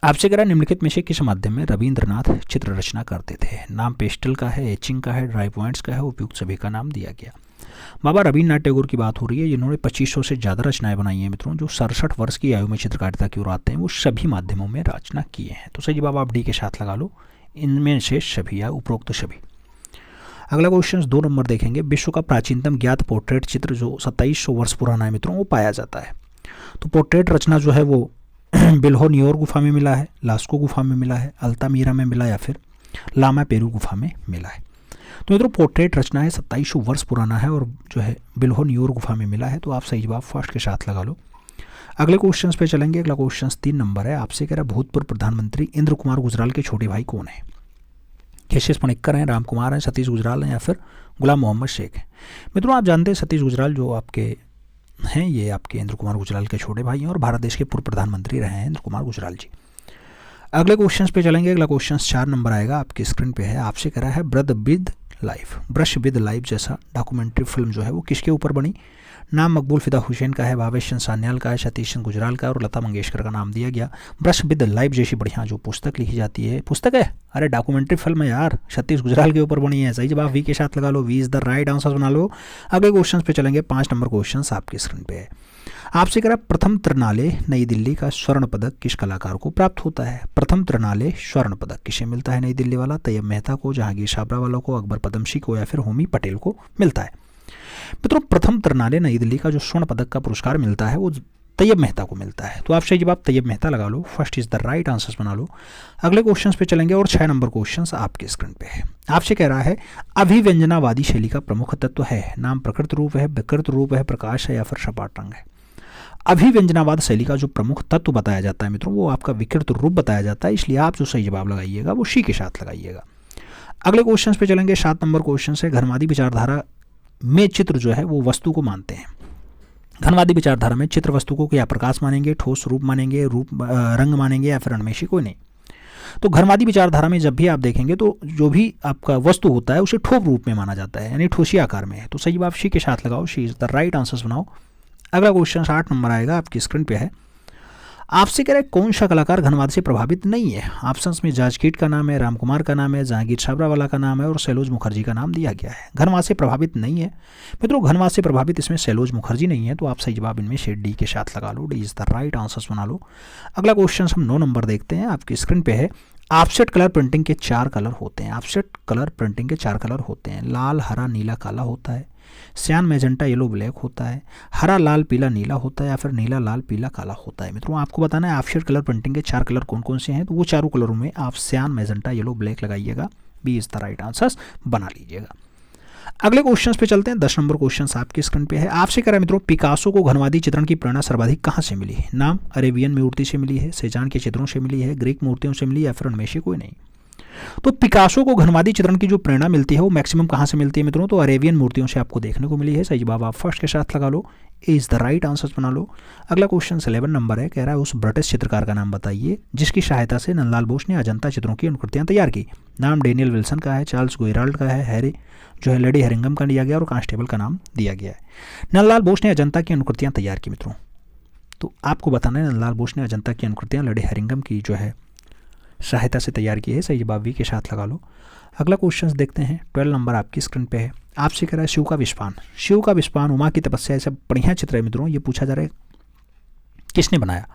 आपसे कह रहा है निम्नलिखित में से किस माध्यम में रविंद्रनाथ चित्र रचना करते थे। नाम पेस्टल का है, एचिंग का है, ड्राई पॉइंट्स का है, उपयुक्त सभी का नाम दिया गया। बाबा रविन्द्रनाथ टैगोर की बात हो रही है, जिन्होंने 2500 से ज़्यादा रचनाएं बनाई हैं मित्रों, जो 67 वर्ष की आयु में चित्रकारिता की ओर आते हैं, वो सभी माध्यमों में रचना किए हैं। तो सही जवाब आप डी के साथ लगा लो, इनमें से सभी या उपरोक्त सभी। अगला क्वेश्चन 2 नंबर देखेंगे। विश्व का प्राचीनतम ज्ञात पोर्ट्रेट चित्र जो 2700 वर्ष पुराना है मित्रों, वो पाया जाता है। तो पोर्ट्रेट रचना जो है वो बिल्हो न्योर गुफा में मिला है, लास्को गुफा में मिला है, अल्तामीरा में मिला या फिर लामा पेरू गुफा में मिला है। तो मित्रों पोर्ट्रेट रचना है 2700 वर्ष पुराना है और जो है बिल्हो न्योर गुफा में मिला है। तो आप सही जवाब फर्स्ट के साथ लगा लो। अगले क्वेश्चन पे चलेंगे। अगला क्वेश्चन 3 नंबर है। आपसे कह रहा है भूतपूर्व प्रधानमंत्री इंद्र कुमार गुजराल के छोटे भाई कौन है। केशेष पणिक्कर हैं, राम कुमार हैं, सतीश गुजराल हैं या फिर गुलाम मोहम्मद शेख हैं। मित्रों आप जानते हैं सतीश गुजराल जो आपके हैं, ये आपके इंद्र कुमार गुजराल के छोटे भाई हैं और भारत देश के पूर्व प्रधानमंत्री रहे हैं इंद्र कुमार गुजराल जी। अगले क्वेश्चन पे चलेंगे। अगला क्वेश्चन 4 नंबर आएगा, आपकी स्क्रीन पे है। आपसे कह रहा है ब्रश विद लाइफ जैसा डॉक्यूमेंट्री फिल्म जो है वो किसके ऊपर बनी। नाम मकबूल फिदा हुसैन का है, भावेश चंद्र सान्याल का है, सतीश चंद्र गुजराल का है और लता मंगेशकर का नाम दिया गया। ब्रश विद लाइफ जैसी बढ़िया जो पुस्तक लिखी जाती है, पुस्तक है, अरे डॉक्यूमेंट्री फिल्म है यार, सतीश गुजराल के ऊपर बनी है। सही जवाब वी के साथ लगा लो, B is the right answer बना लो। अगले क्वेश्चन पे चलेंगे। 5 नंबर क्वेश्चन आपकी स्क्रीन पे है। आपसे कह रहा प्रथम त्रिनाले नई दिल्ली का स्वर्ण पदक किस कलाकार को प्राप्त होता है। प्रथम त्रिनाले स्वर्ण पदक किसे मिलता है नई दिल्ली वाला। तैयब मेहता को, जहांगीर छाबरा वालों को, अकबर पदमसी को या फिर होमी पटेल को मिलता है। मित्रों प्रथम त्रिनाले नई दिल्ली का जो स्वर्ण पदक का पुरस्कार मिलता है वो तैयब मेहता को मिलता है। तो आप सही जवाब तैयब मेहता लगा लो, first is the right answer बना लो। अगले क्वेश्चन पे चलेंगे और 6 नंबर क्वेश्चन आपके स्क्रीन पे है। आपसे कह रहा है अभिव्यंजनावादी शैली का प्रमुख तत्व है। नाम प्रकृत रूप है, विकृत रूप है, प्रकाश है या फिर सपाट रंग है। अभिव्यंजनावाद शैली का जो प्रमुख तत्व बताया जाता है मित्रों वो आपका विकृत रूप बताया जाता है, इसलिए आप जो सही जवाब लगाइएगा वो सी के साथ लगाइएगा। अगले क्वेश्चन पे चलेंगे। 7 नंबर क्वेश्चन है। घनवादी विचारधारा में चित्र जो है वो वस्तु को मानते हैं। घनवादी विचारधारा में चित्र वस्तु को क्या प्रकाश मानेंगे, ठोस रूप मानेंगे, रंग मानेंगे या फिर अनमेशी कोई नहीं। तो घनवादी विचारधारा में जब भी आप देखेंगे तो जो भी आपका वस्तु होता है उसे ठोस रूप में माना जाता है, यानी ठोसी आकार में है। तो सही जवाब सी के साथ लगाओ, सी इज द राइट आंसर बनाओ। अगला क्वेश्चन 8 नंबर आएगा, आपकी स्क्रीन पे है। आपसे कह रहे कौन सा कलाकार घनवाद से प्रभावित नहीं है। ऑप्शंस में जाजकीट का नाम है, रामकुमार का नाम है, जहांगीर छाबरा वाला का नाम है और सैलोज मुखर्जी का नाम दिया गया है। घनवाद से प्रभावित नहीं है मित्रों, घनवाद से प्रभावित इसमें सैलोज मुखर्जी नहीं है। तो आप सही जवाब इनमें से डी के साथ लगा लो, D is the right answer बना लो। अगला क्वेश्चन हम 9 नंबर देखते हैं, आपकी स्क्रीन पे है। ऑफसेट कलर प्रिंटिंग के 4 कलर होते हैं। ऑफसेट कलर प्रिंटिंग के 4 कलर होते हैं। लाल, हरा, नीला, काला होता है। सियान, मैजेंटा, येलो, ब्लैक होता है। हरा, लाल, पीला, नीला होता है या फिर नीला, लाल, पीला, काला होता है। मित्रों आपको बताना है ऑफसेट कलर प्रिंटिंग के 4 कलर कौन कौन से हैं। तो वो चारों कलरों में आप सियान, मैजेंटा, येलो, ब्लैक लगाइएगा, B is the right answer बना लीजिएगा। अगले क्वेश्चन पे चलते हैं। 10 नंबर क्वेश्चन आपकी स्क्रीन पे है। आपसे कह रहा है मित्रों पिकासो को घनवादी चित्रण की प्रेरणा सर्वाधिक कहाँ से मिली। नाम अरेबियन मूर्ति से मिली है, सेजान के चित्रों से मिली है, ग्रीक मूर्तियों से मिली या फिर उनमें से कोई नहीं। तो पिकासो को घनवादी चित्रण की जो प्रेरणा मिलती है वो मैक्सिमम कहाँ से मिलती है मित्रों, तो अरेबियन मूर्तियों से आपको देखने को मिली है। सही जवाब आप फर्स्ट के साथ लगा लो, ए इज द राइट आंसर बना लो। अगला क्वेश्चन 11 नंबर है, कह रहा है उस ब्रिटिश चित्रकार का नाम बताइए जिसकी सहायता से नंदलाल बोस ने अजंता चित्रों की अनुकृतियां तैयार की। नाम डेनियल विल्सन का है, चार्ल्स गोयराल्ड का है, हैरी जो है लेडी हेरिंगम का दिया गया और कांस्टेबल का नाम दिया गया है। नंदलाल बोस ने अजंता की अनुकृतियां तैयार की मित्रों, तो आपको बताना है नंदलाल बोस ने अजंता की अनुकृतियां लेडी हेरिंगम की जो है सहायता से तैयार की है। सही जवाब वी के साथ लगा लो। अगला क्वेश्चन देखते हैं, 12 नंबर आपकी स्क्रीन पे है। आपसे कह रहा है शिव का विस्पान। शिव का विस्पान, उमा की तपस्या, ऐसा बढ़िया चित्र है मित्रों। ये पूछा जा रहा है किसने बनाया।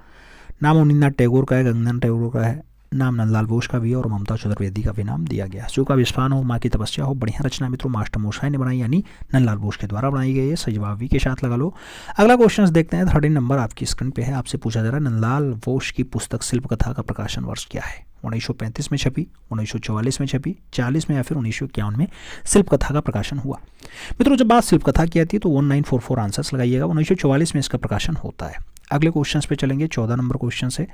नाम अवनींद्रनाथ टैगोर का है, गंगाधर टैगोर का है, नाम नंदलाल बोस का भी है और ममता चतुर्वेदी का भी नाम दिया गया। शिव का विस्फान हो, माँ की तपस्या हो, बढ़िया रचना मित्रों मास्टर मोशाय ने बनाई यानी नंदलाल बोस के द्वारा बनाई गई है। सही जवाब वी के साथ लगा लो। अगला क्वेश्चन देखते हैं, 13 नंबर आपकी स्क्रीन पे है। आपसे पूछा जा रहा है नंदलाल बोस की पुस्तक शिल्प कथा का प्रकाशन वर्ष क्या है। 1935 में छपी, 1944 में छपी, 40 में या फिर 1951 में शिल्प कथा का प्रकाशन हुआ। मित्रों जब बात शिल्प कथा की आती है तो 1944 आंसर्स लगाइएगा, 1944 में इसका प्रकाशन होता है। अगले क्वेश्चन पे चलेंगे, 14 नंबर क्वेश्चन से।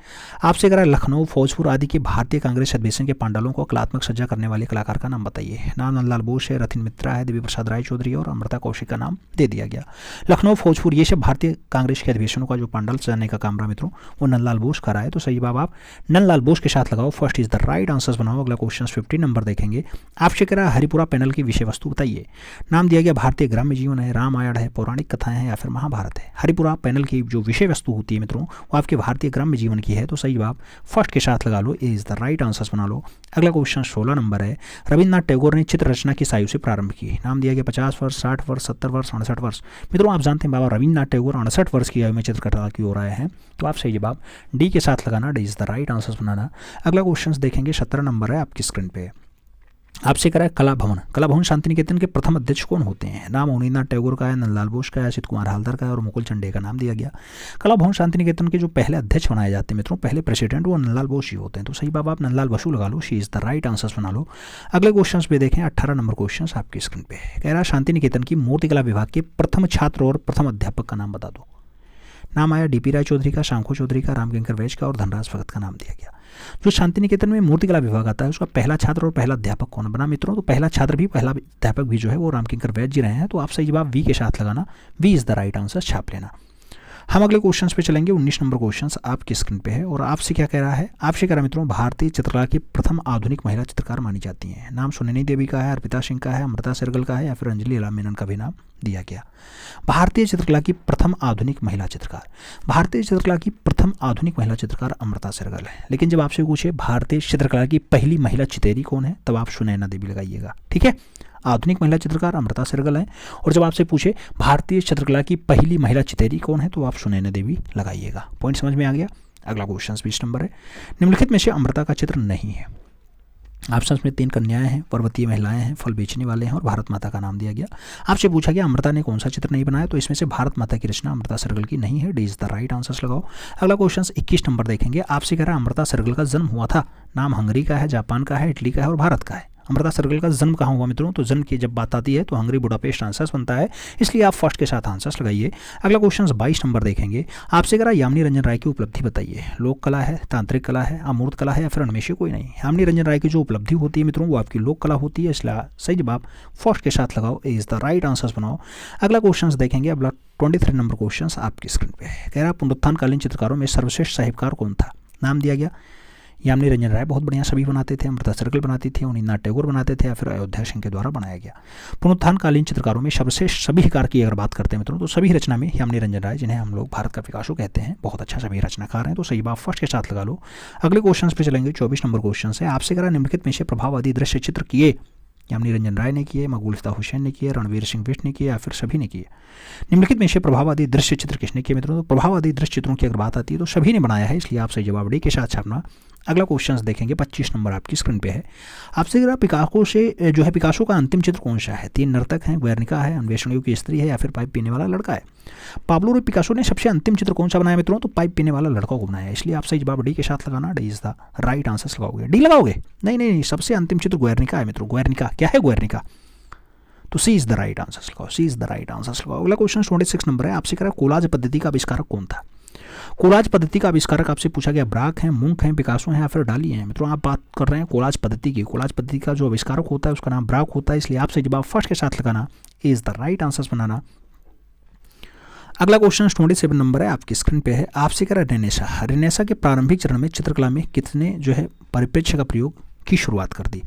आपसे कह रहा है लखनऊ, फौजपुर आदि के भारतीय कांग्रेस अधिवेशन के पांडालों को कलात्मक सज्जा करने वाले कलाकार का नाम बताइए। नाम नंदलाल बोस है, रथिन मित्रा है, देवी प्रसाद राय चौधरी और अमृता कौशिक का नाम दे दिया गया। लखनऊ, फौजपुर ये सब भारतीय कांग्रेस के अधिवेशनों का जो पांडाल सजाने का काम रहा मित्रों वो नंदलाल बोस का रहा है। तो सही जवाब आप नंदलाल बोस के साथ लगाओ, first is the right answer बनाओ। अगला क्वेश्चन 15 नंबर देखेंगे। आपसे कह रहा है हरिपुरा पैनल की विषय वस्तु बताइए। नाम दिया गया भारतीय ग्राम्य जीवन है, रामायण है, पौराणिक कथाएं हैं या फिर महाभारत है। हरिपुरा पैनल की जो विषय वस्तु वस्तु होती है मित्रों वो आपके भारतीय ग्राम्य जीवन की है, तो सही जवाब फर्स्ट के साथ लगा लो, ए इज द राइट आंसर बना लो। अगला क्वेश्चन 16 नंबर है, रविन्द्रनाथ टैगोर ने चित्र रचना किस आयु से प्रारंभ की? नाम दिया गया 50 वर्ष, 60 वर्ष, 70 वर्ष, 68 वर्ष। मित्रों आप जानते हैं बाबा रविन्द्रनाथ टैगोर 68 वर्ष की आयु में चित्रकला की ओर आए हैं, तो आप सही जवाब डी के साथ लगाना, D is the right answer बनाना। अगला क्वेश्चन देखेंगे 17 नंबर है आपकी स्क्रीन पे, आपसे करा है कला भवन। कला भवन शांति निकेतन के प्रथम अध्यक्ष कौन होते हैं? नाम अवनींद्रनाथ टैगोर का है, नंदलाल बोस का है, असित कुमार हालदार का है और मुकुल चंडे का नाम दिया गया। कला भवन शांति निकेतन के जो पहले अध्यक्ष बनाए जाते हैं मित्रों, पहले प्रेसिडेंट वो नंदलाल बोस ही होते हैं, तो सही बात आप नंदलाल बसु लगा लो, C is the right answer बना लो। अगले क्वेश्चन पे देखें 18 नंबर क्वेश्चन आपकी स्क्रीन पे कह रहा है शांति निकेतन की मूर्तिकला विभाग के प्रथम छात्र और प्रथम अध्यापक का नाम बता दो। नाम आया डीपी राय चौधरी का, शंखू चौधरी का, रामकिंकर वैज का और धनराज भगत का नाम दिया गया। जो शांति निकेतन में मूर्तिकला विभाग आता है उसका पहला छात्र और पहला अध्यापक कौन बना मित्रों? तो पहला छात्र भी पहला अध्यापक भी जो है वो रामकिंकर वैज जी रहे हैं, तो आप सही जवाब वी के साथ लगाना, B is the right answer छाप लेना। हम अगले क्वेश्चन पे चलेंगे, 19 नंबर क्वेश्चन आपकी स्क्रीन पे है और आपसे क्या कह रहा है? आपसे कह रहा है मित्रों भारतीय चित्रकला की प्रथम आधुनिक महिला चित्रकार मानी जाती हैं। नाम सुनैनी देवी का है, अर्पिता सिंह का है, अमृता सहगल का है या फिर अंजलि इला मेनन का भी नाम दिया गया। भारतीय चित्रकला की प्रथम आधुनिक महिला चित्रकार, भारतीय चित्रकला की प्रथम आधुनिक महिला चित्रकार अमृता सहगल है, लेकिन जब आपसे पूछे भारतीय चित्रकला की पहली महिला चितेरी कौन है तब आप सुनैना देवी लगाइएगा, ठीक है। आधुनिक महिला चित्रकार अमृता सहगल है, और जब आपसे पूछे भारतीय चित्रकला की पहली महिला चितेरी कौन है तो आप सुनैना देवी लगाइएगा। पॉइंट समझ में आ गया। अगला क्वेश्चन 20 नंबर है, निम्नलिखित में से अमृता का चित्र नहीं है। ऑप्शन में 3 कन्याएं हैं, पर्वतीय महिलाएं हैं, फल बेचने वाले हैं और भारत माता का नाम दिया गया। आपसे पूछा गया अमृता ने कौन सा चित्र नहीं बनाया, तो इसमें से भारत माता की रचना अमृता सहगल की नहीं है, D is the right answer लगाओ। अगला क्वेश्चन 21 नंबर देखेंगे, आपसे कह रहा है अमृता सहगल का जन्म हुआ था। नाम हंगरी का है, जापान का है, इटली का है और भारत का है। अमृता सहगल का जन्म कहाँ हुआ मित्रों? तो जन्म की जब बात आती है तो हंगरी बुडापेस्ट आंसर बनता है, इसलिए आप फर्स्ट के साथ आंसर्स लगाइए। अगला क्वेश्चन 22 नंबर देखेंगे, आपसे कह रहा यामिनी रंजन राय की उपलब्धि बताइए। लोक कला है, तांत्रिक कला है, अमूर्त कला है या फिर उनमें से कोई नहीं। यामिनी रंजन राय की जो उपलब्धि होती है मित्रों वो आपकी लोक कला होती है, इसलिए सही जवाब फर्स्ट के साथ लगाओ, ए इज द राइट आंसर बनाओ। अगला क्वेश्चन देखेंगे, अगला 23 नंबर क्वेश्चन आपकी स्क्रीन पे है, कह रहा पुनरुत्थानकालीन चित्रकारों में सर्वश्रेष्ठ साहित्यकार कौन था? नाम दिया गया यामिनी रंजन राय बहुत बढ़िया छवि बनाते थे, अमृता सहगल बनाती थी, अवनींद्रनाथ टैगोर बनाते थे या फिर अयोध्या सिंह के द्वारा बनाया गया। पुनरुत्थानकालीन चित्रकारों में सर्वश्रेष्ठ सभीकार की अगर बात करते हैं मित्रों तो सभी रचना में यामिनी रंजन राय, जिन्हें हम लोग भारत का पिकासो कहते हैं, बहुत अच्छा सभी रचनाकार हैं, तो सही बात फर्स्ट के साथ लगा लो। अगले क्वेश्चन पे चलेंगे, 24 नंबर क्वेश्चन है, आपसे करा निम्नलिखित में से प्रभाववादी दृश्य चित्र किए। यामिनी रंजन राय ने किए, मकबूल हुसैन ने किए, रणवीर सिंह बिष्ट ने किए या फिर सभी ने किए। निम्नलिखित में से प्रभाववादी दृश्य चित्र किसने किए मित्रों? तो प्रभाववादी दृश्य चित्रों की अगर बात आती है तो सभी ने बनाया है, इसलिए आप सही जवाब डी के साथ छापना। अगला क्वेश्चन देखेंगे, 25 नंबर आपकी स्क्रीन पे है, आपसे जरा पिकासो से जो है पिकासो का अंतिम चित्र कौन सा है? 3 नर्तक हैं, गुएर्निका है, अन्वेषण की स्त्री है या फिर पाइप पीने वाला लड़का है। पाब्लो पिकासो ने सबसे अंतिम चित्र कौन सा बनाया मित्रों? तो पाइप पीने वाला लड़का को बनाया है, इसलिए आप सही जवाब डी के साथ लगाना, D is the right answer लगाओगे। डी लगाओगे? नहीं, सबसे अंतिम चित्र गुएर्निका है मित्रों। गुएर्निका क्या है? गुएर्निका, तो सी इज द राइट आंसर लगाओ, सी इज द राइट आंसर लगाओ। अगला क्वेश्चन 26 नंबर है, आपसे कह रहा है कोलाज पद्धति का आविष्कारक कौन था? कोलाज पद्धति का आविष्कारक आपसे पूछा गया ब्राक है, मुंक है, पिकासो है या फिर डाली है। मित्रों आप बात कर रहे हैं कोलाज पद्धति की, कोलाज पद्धति का जो आविष्कारक होता है उसका नाम ब्राक होता है, इसलिए आपसे जवाब फर्स्ट के साथ लगाना, इज द राइट आंसर बनाना। अगला क्वेश्चन 27 नंबर है आपकी स्क्रीन पे है, आपसे कह रहा है रेनेसा। रेनेसा के प्रारंभिक चरण में चित्रकला में कितने जो है परिप्रेक्ष्य का प्रयोग की शुरुआत कर दी?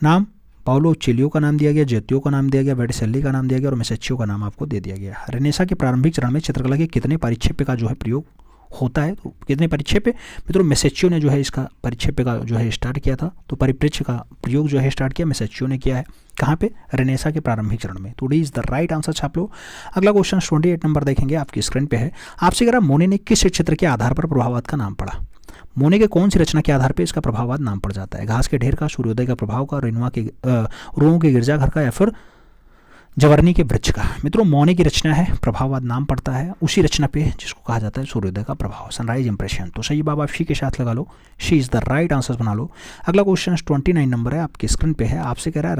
नाम पाओलो चेलियो का नाम दिया गया, जेतियो का नाम दिया गया, वेटिसेल्ली का नाम दिया गया और मेसेचियो का नाम आपको दे दिया गया। रेनेसा के प्रारंभिक चरण में चित्रकला के कितने परिक्षेप्य का जो है प्रयोग होता है? तो कितने परिक्षेप्य मित्रों? मेसेचियो ने जो है इसका परिक्षेप्य का जो है स्टार्ट किया था, तो परिप्रेक्ष्य का प्रयोग जो है स्टार्ट किया मेसेचियो ने किया है। कहाँ पे? रेनेसा के प्रारंभिक चरण में, तो D is the right answer छाप लो। अगला क्वेश्चन 28 नंबर देखेंगे, आपकी स्क्रीन पे है, आपसे कह रहा मोने ने किस क्षेत्र के आधार पर प्रभाववाद का नाम पढ़ा? मोने के कौन सी रचना के आधार पर इसका प्रभाववाद नाम पड़ जाता है? घास के ढेर का, सूर्योदय का प्रभाव का, रोओं के गिरजाघर का या फिर जवर्नी के वृक्ष का? मित्रों मोने की रचना है, प्रभाववाद नाम पड़ता है उसी रचना पे जिसको कहा जाता है सूर्योदय का प्रभाव, सनराइज इंप्रेशन, तो सही जवाब आप शी के साथ लगा लो, C is the right answer बना लो। अगला क्वेश्चन 29 नंबर है आपकी स्क्रीन पे है, आपसे कह रहा है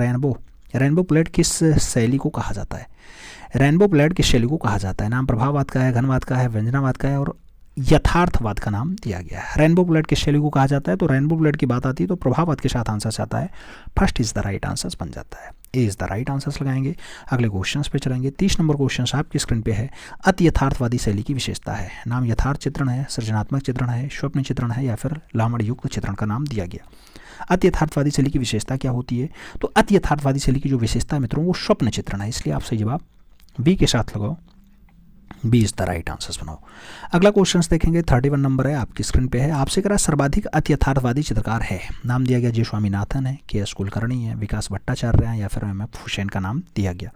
रेनबो प्लेट किस शैली को कहा जाता है? रेनबो प्लेट किस शैली को कहा जाता है? नाम प्रभाववाद का है, घनवाद का है, व्यंजनावाद का है और यथार्थवाद का नाम दिया गया है। रेनबो प्लेट किस शैली को कहा जाता है? तो रेनबो प्लेट की बात आती है तो प्रभाववाद के साथ आंसर आता है, first is the right answer बन जाता है, ए इज द राइट आंसर लगाएंगे। अगले क्वेश्चन पे चलेंगे, 30 नंबर क्वेश्चन आपकी स्क्रीन पे है, अति यथार्थवादी शैली की विशेषता है। नाम यथार्थ चित्रण है, सृजनात्मक चित्रण है, स्वप्न चित्रण है या फिर लामड़ युक्त चित्रण का नाम दिया गया। अति यथार्थवादी शैली की विशेषता क्या होती है? तो अति यथार्थवादी शैली की जो विशेषता है मित्रों वो स्वप्न चित्रण है, इसलिए आप सही जवाब बी के साथ लगाओ, B is the right answer बनाओ। अगला क्वेश्चन देखेंगे, 31 नंबर है, आपकी स्क्रीन पे है। आपसे करा सर्वाधिक अति यथार्थवादी चित्रकार है, नाम दिया गया जी स्वामीनाथन है, के एस कुलकर्णी है, विकास भट्टाचार्य है या फिर एम एफ हुसैन का नाम दिया गया।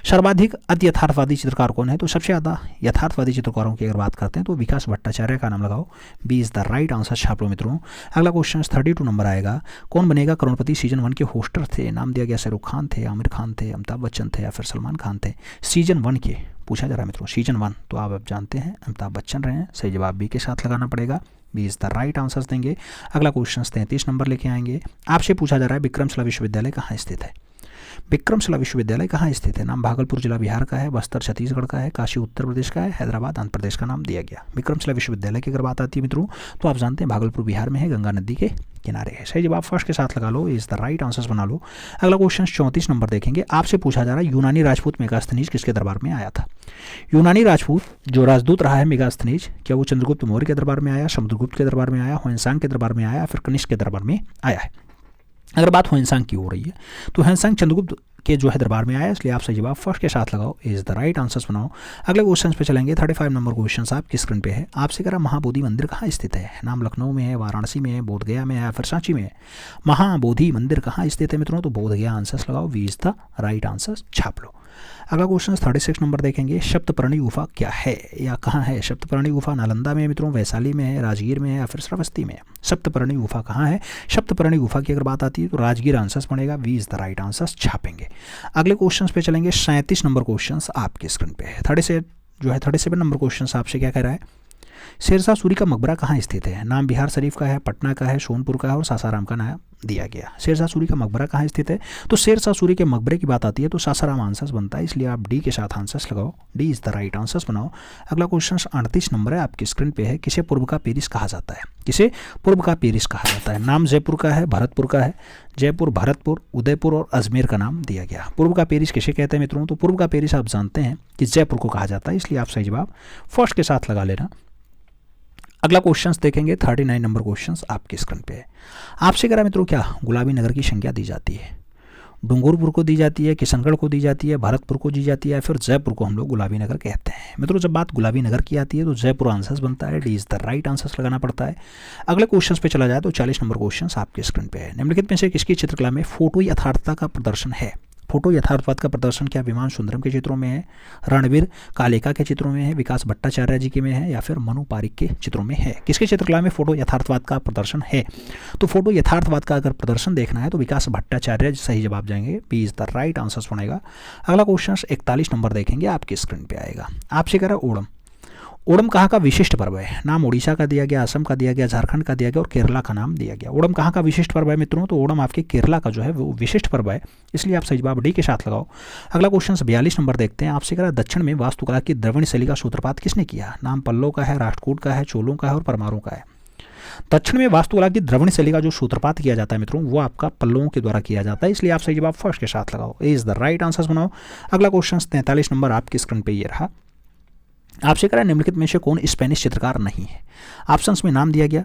सर्वाधिक अति यथार्थवादी चित्रकार कौन है? तो सबसे ज़्यादा यथार्थवादी चित्रकारों की अगर बात करते हैं तो विकास भट्टाचार्य का नाम लगाओ, B is the right answer छाप लो मित्रों। अगला क्वेश्चन 32 नंबर आएगा, कौन बनेगा करोड़पति सीजन 1 के होस्टर थे, नाम दिया गया शाहरुख खान थे, आमिर खान थे, अमिताभ बच्चन थे या फिर सलमान खान थे। सीजन 1 के पूछा जा रहा है मित्रों, सीजन 1 तो आप अब जानते हैं अमिताभ बच्चन रहे हैं, सही जवाब बी के साथ लगाना पड़ेगा, B is the right answers देंगे। अगला क्वेश्चन 33 नंबर लेके आएंगे, आपसे पूछा जा रहा है विक्रमशिला विश्वविद्यालय कहाँ स्थित है। विक्रमशिला विश्वविद्यालय कहाँ स्थित है? नाम भागलपुर जिला बिहार का है, बस्तर छत्तीसगढ़ का है, काशी उत्तर प्रदेश का है, हैदराबाद आंध्र प्रदेश का नाम दिया गया। विक्रमशिला विश्वविद्यालय की अगर बात आती है मित्रों तो आप जानते हैं भागलपुर बिहार में है, गंगा नदी के किनारे है। सही जवाब फर्स्ट के साथ लगा लो, इज द राइट आंसर्स बना लो। अगला क्वेश्चन 34 नंबर देखेंगे, आपसे पूछा जा रहा है यूनानी राजपूत मेगास्थनीज किसके दरबार में आया था। यूनानी राजपूत जो राजदूत रहा है मेगास्थनीज, क्या वो चंद्रगुप्त मौर्य के दरबार में आया, समुद्रगुप्त के दरबार में आया, ह्वेनसांग के दरबार में आया, फिर कनिष्क के दरबार में आया है। अगर बात ह्वेनसांग की हो रही है तो ह्वेनसांग चंद्रगुप्त के जो है दरबार में आया, इसलिए आप सही जवाब फर्स्ट के साथ लगाओ, इज द राइट आंसर्स बनाओ। अगले क्वेश्चन पे चलेंगे, 35 नंबर क्वेश्चन आपकी स्क्रीन पे है। आपसे कह रहा महाबोधि मंदिर कहाँ स्थित है, नाम लखनऊ में है, वाराणसी में है, बोधगया में है या फिर सांची में है। महाबोधि मंदिर कहाँ स्थित है मित्रों? तो बोधगया आंसर्स लगाओ, B is the right answers छाप लो। अगला क्वेश्चन 36 नंबर देखेंगे, सप्तपर्णी गुफा क्या है या कहाँ है। सप्तपर्णी गुफा नालंदा में है मित्रों, वैशाली में है, राजगीर में है या फिर श्रावस्ती में है। सप्तपर्णी गुफा कहाँ है? सप्तपर्णी गुफा की अगर बात आती है तो राजगीर आंसर्स बनेगा, B is the right answers छापेंगे। अगले क्वेश्चन पे चलेंगे, 37 नंबर क्वेश्चन आपकी स्क्रीन पे है। 37 नंबर क्वेश्चन आपसे क्या कह रहा है, शेरशाह सूरी का मकबरा कहाँ स्थित है। नाम बिहार शरीफ का है, पटना का है, सोनपुर का है और सासाराम का नाम दिया गया। शेरशाह सूरी का मकबरा कहाँ स्थित है? तो शेरशाह सूरी के मकबरे की बात आती है तो सासाराम आंसर्स बनता है, इसलिए आप डी के साथ आंसर्स लगाओ, D is the right answers बनाओ। अगला क्वेश्चन 38 नंबर है, आपकी स्क्रीन पे है, किसे पूर्व का पेरिस कहा जाता है। किसे पूर्व का पेरिस कहा जाता है। नाम जयपुर का है, भरतपुर का है, जयपुर, भरतपुर, उदयपुर और अजमेर का नाम दिया गया। पूर्व का पेरिस किसे कहते हैं मित्रों? तो पूर्व का पेरिस आप जानते हैं कि जयपुर को कहा जाता है, इसलिए आप सही जवाब फर्स्ट के साथ लगा लेना। अगला क्वेश्चंस देखेंगे, 39 नंबर क्वेश्चंस आपकी स्क्रीन पे है। आपसे करा मित्रों क्या गुलाबी नगर की संज्ञा दी जाती है। डूंगरपुर को दी जाती है, किशनगढ़ को दी जाती है, भरतपुर को दी जाती है, फिर जयपुर को हम लोग गुलाबी नगर कहते हैं। मित्रों जब बात गुलाबी नगर की आती है तो जयपुर आंसर्स बनता है, D is the right answers लगाना पड़ता है। अगले क्वेश्चन पे चला जाए तो 40 नंबर क्वेश्चन आपके स्क्रीन पे है। निम्नलिखित में से किसकी चित्रकला में फोटो यथार्थता का प्रदर्शन है। फोटो यथार्थवाद का प्रदर्शन क्या विमान सुंदरम के चित्रों में है, रणवीर कालेका के चित्रों में है, विकास भट्टाचार्य जी के में है या फिर मनु पारिक के चित्रों में है। किसके चित्रकला में फोटो यथार्थवाद का प्रदर्शन है? तो फोटो यथार्थवाद का अगर प्रदर्शन देखना है तो विकास भट्टाचार्य सही जवाब जाएंगे, B is the right answers बनेगा। अगला क्वेश्चन 41 नंबर देखेंगे, आपकी स्क्रीन पे आएगा। आपसे कह रहा है ओणम, ओणम कहाँ का विशिष्ट पर्व है। नाम उड़ीसा का दिया गया, असम का दिया गया, झारखंड का दिया गया और केरला का नाम दिया गया। ओणम कहाँ का विशिष्ट पर्व है मित्रों? तो ओणम आपके केरला का जो है वो विशिष्ट पर्व है, इसलिए आप सही जवाब डी के साथ लगाओ। अगला क्वेश्चन 42 नंबर देखते हैं। आपसे कहा दक्षिण में वास्तुकला की द्रविड़ शैली का सूत्रपात किसने किया। नाम पल्लव का है, राष्ट्रकूट का है, चोलों का है और परमारों का है। दक्षिण में वास्तुकला की द्रविड़ शैली का जो सूत्रपात किया जाता है मित्रों वो आपका पल्लवों के द्वारा किया जाता है, इसलिए आप सही जवाब फर्स्ट के साथ लगाओ, ए इज द राइट आंसर्स बनाओ। अगला क्वेश्चन 43 नंबर आपकी स्क्रीन पे ये रहा। आपसे कह रहा है निम्नलिखित में से कौन स्पेनिश चित्रकार नहीं है। ऑप्शंस में नाम दिया गया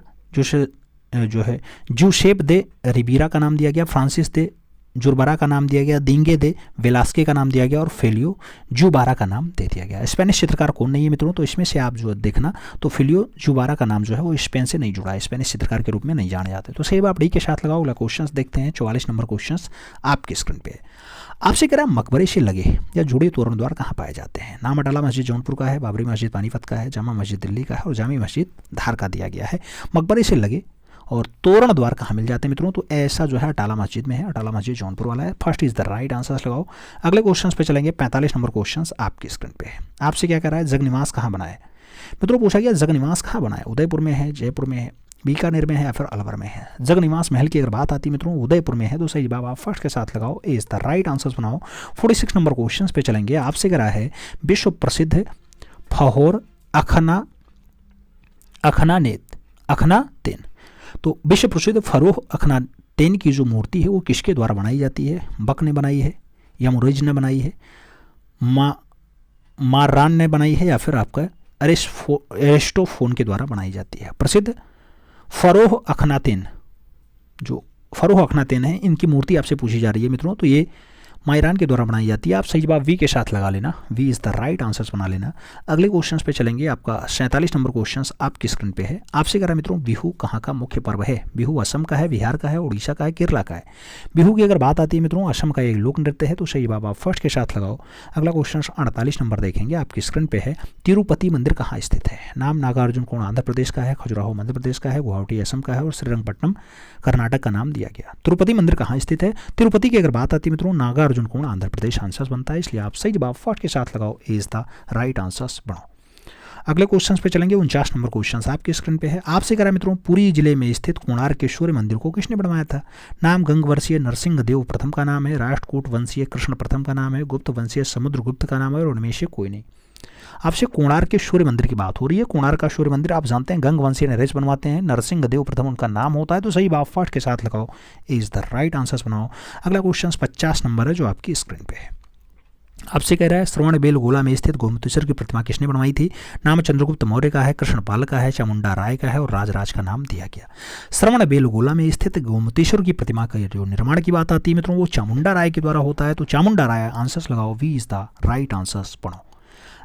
जो है जूसेप दे रिबीरा का नाम दिया गया, फ्रांसिस दे जुरबारा का नाम दिया गया, दिंगे दे वेलास्के का नाम दिया गया और फेलियो जुबारा का नाम दे दिया गया। स्पेनिश चित्रकार कौन नहीं है मित्रों? तो इसमें से आप जो देखना तो फेलियो जुबारा का नाम जो है वो स्पेन से नहीं जुड़ा है, स्पेनिश चित्रकार के रूप में नहीं जाने जाते। तो सही आप डी के साथ लगाओ। अगला क्वेश्चन देखते हैं, 44 नंबर क्वेश्चन आपकी स्क्रीन पे। आपसे कह रहा है मकबरे से लगे या जुड़े तोरण द्वार कहाँ पाए जाते हैं। नाम अटाला मस्जिद जौनपुर का है, बाबरी मस्जिद पानीपत का है, जामा मस्जिद दिल्ली का है और जामी मस्जिद धार का दिया गया है। मकबरे से लगे और तोरण द्वार कहाँ मिल जाते हैं मित्रों? तो ऐसा जो है अटाला मस्जिद में है, अटाला मस्जिद जौनपुर वाला है। First is the right answer लगाओ। अगले क्वेश्चन पे चलेंगे, 45 नंबर क्वेश्चन आपकी स्क्रीन पे है। आपसे क्या कह रहा है जगनिवास कहाँ बनाए मित्रों? पूछा गया जगनिवास कहाँ बनाए, उदयपुर में है, जयपुर में है, बीकानेर में है या फिर अलवर में है। जगनिवास महल की अगर बात आती है मित्रों उदयपुर में है, तो सही जवाब आप फर्स्ट के साथ लगाओ, ए इज द राइट आंसर बनाओ। 46 नंबर क्वेश्चन पे चलेंगे। आपसे कह रहा है विश्व प्रसिद्ध फहोर अखनातेन, तो विश्व प्रसिद्ध फरोह अखनातेन की जो मूर्ति है वो किसके द्वारा बनाई जाती है। बक ने बनाई है, यमुरेज ने बनाई है, मारान ने बनाई है या फिर आपका एरिस्टोफोन के द्वारा बनाई जाती है। प्रसिद्ध फरोह अखनातेन, जो फरोह अखनातेन है इनकी मूर्ति आपसे पूछी जा रही है मित्रों, तो ये मायरान के द्वारा बनाई जाती है। आप सही जवाब वी के साथ लगा लेना, B is the right answer बना लेना। अगले क्वेश्चन पे चलेंगे। आपका 47 नंबर क्वेश्चन आपकी स्क्रीन पे है। आपसे कह रहा मित्रों, बिहू कहाँ का मुख्य पर्व है? बिहू असम का है, बिहार का है, उड़ीसा का है, केरला का है। बिहू की अगर बात आती है मित्रों, असम का एक लोक नृत्य है, तो सही जवाब आप फर्स्ट के साथ लगाओ। अगला क्वेश्चन 48 नंबर देखेंगे, आपकी स्क्रीन पे है। तिरुपति मंदिर कहाँ स्थित है? नाम नागार्जुन कोण आंध्र प्रदेश का है, खजुराहो मध्य प्रदेश का है, गुवाहाटी असम का है और श्रीरंगपट्टनम कर्नाटक का नाम दिया गया। तिरुपति मंदिर कहाँ स्थित है? तिरुपति की अगर बात आती है मित्रों, नागार्जुन कोण आंध्र प्रदेश आंसर बनता है, इसलिए आप सही जवाब फर्स्ट के साथ लगाओ, इज द राइट आंसर बनाओ। अगले क्वेश्चन पे चलेंगे। 49 नंबर क्वेश्चन आपकी स्क्रीन पे है। आपसे कह रहा मित्रों, पुरी जिले में स्थित कोणार्क के सूर्य मंदिर को किसने बनवाया था? नाम गंगवंशीय नरसिंह देव प्रथम का नाम है, राष्ट्रकूट वंशीय कृष्ण प्रथम का नाम है, गुप्त वंशीय समुद्रगुप्त का नाम है और उनमें से कोई नहीं। आपसे कोणार्क के सूर्य मंदिर की बात हो रही है। कोणार्क का सूर्य मंदिर आप जानते हैं गंगवंशीय नरेश बनवाते हैं, नरसिंह देव प्रथम उनका नाम होता है, तो सही बात फर्स्ट के साथ लगाओ, इज द राइट आंसर बनाओ। अगला क्वेश्चन 50 नंबर है जो आपकी स्क्रीन पे है। आपसे कह रहा है, श्रवणबेलगोला में स्थित गोमतेश्वर की प्रतिमा किसने बनवाई थी? नाम चंद्रगुप्त मौर्य का है, कृष्णपाल का है, चामुंडा राय का है और राजराज का नाम दिया गया। श्रवणबेलगोला में स्थित गोमतेश्वर की प्रतिमा का जो निर्माण की बात आती है मित्रों, वो चामुंडा राय के द्वारा होता है, तो चामुंडा राय आंसर्स लगाओ, B is the right answers पढ़ो।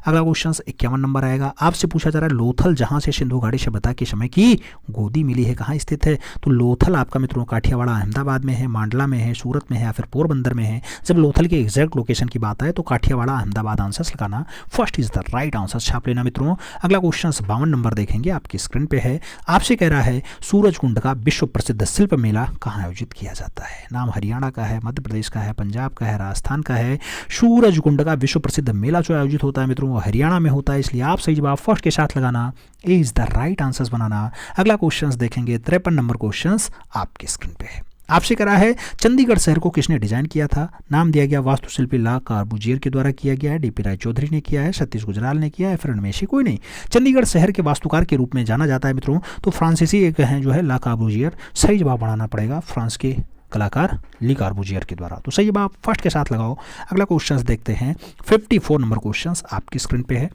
अगला क्वेश्चन 51 नंबर आएगा। आपसे पूछा जा रहा है, लोथल जहां से सिंधु घाटी सभ्यता के समय की गोदी मिली है कहाँ स्थित है? तो लोथल आपका मित्रों काठियावाड़ अहमदाबाद में है, मांडला में है, सूरत में है या फिर पोरबंदर में है। जब लोथल के एग्जैक्ट लोकेशन की बात आए तो काठियावाड़ अहमदाबाद आंसर्स लगाना, first is the right answer छाप लेना मित्रों। अगला क्वेश्चन 52 नंबर देखेंगे, आपकी स्क्रीन पे है। आपसे कह रहा है, सूरजकुंड का विश्व प्रसिद्ध शिल्प मेला कहाँ आयोजित किया जाता है? नाम हरियाणा का है, मध्य प्रदेश का है, पंजाब का है, राजस्थान का है। सूरजकुंड का विश्व प्रसिद्ध मेला जो आयोजित होता है मित्रों, वो हरियाणा में होता है, इसलिए आप सही जवाब फर्स्ट के साथ लगाना, A is the right answers बनाना। अगला क्वेश्चन देखेंगे, 53 नंबर क्वेश्चन आपकी स्क्रीन पे है। आपसे करा है, चंडीगढ़ शहर को किसने डिजाइन किया था? नाम दिया गया वास्तुशिल्पी ला कार्बूजियर के द्वारा किया गया है, डीपी राय चौधरी ने किया है, सतीश गुजराल ने किया है, फिर उनमें से कोई नहीं। चंडीगढ़ शहर के वास्तुकार के रूप में जाना जाता है मित्रों, तो फ्रांसीसी एक हैं जो है ला कार्बूजियर। सही जवाब बनाना पड़ेगा, फ्रांस के कलाकार ली कार्बूजियर के द्वारा, तो सही जवाब फर्स्ट के साथ लगाओ। अगला क्वेश्चन देखते हैं, 54 नंबर क्वेश्चन आपकी स्क्रीन पे है।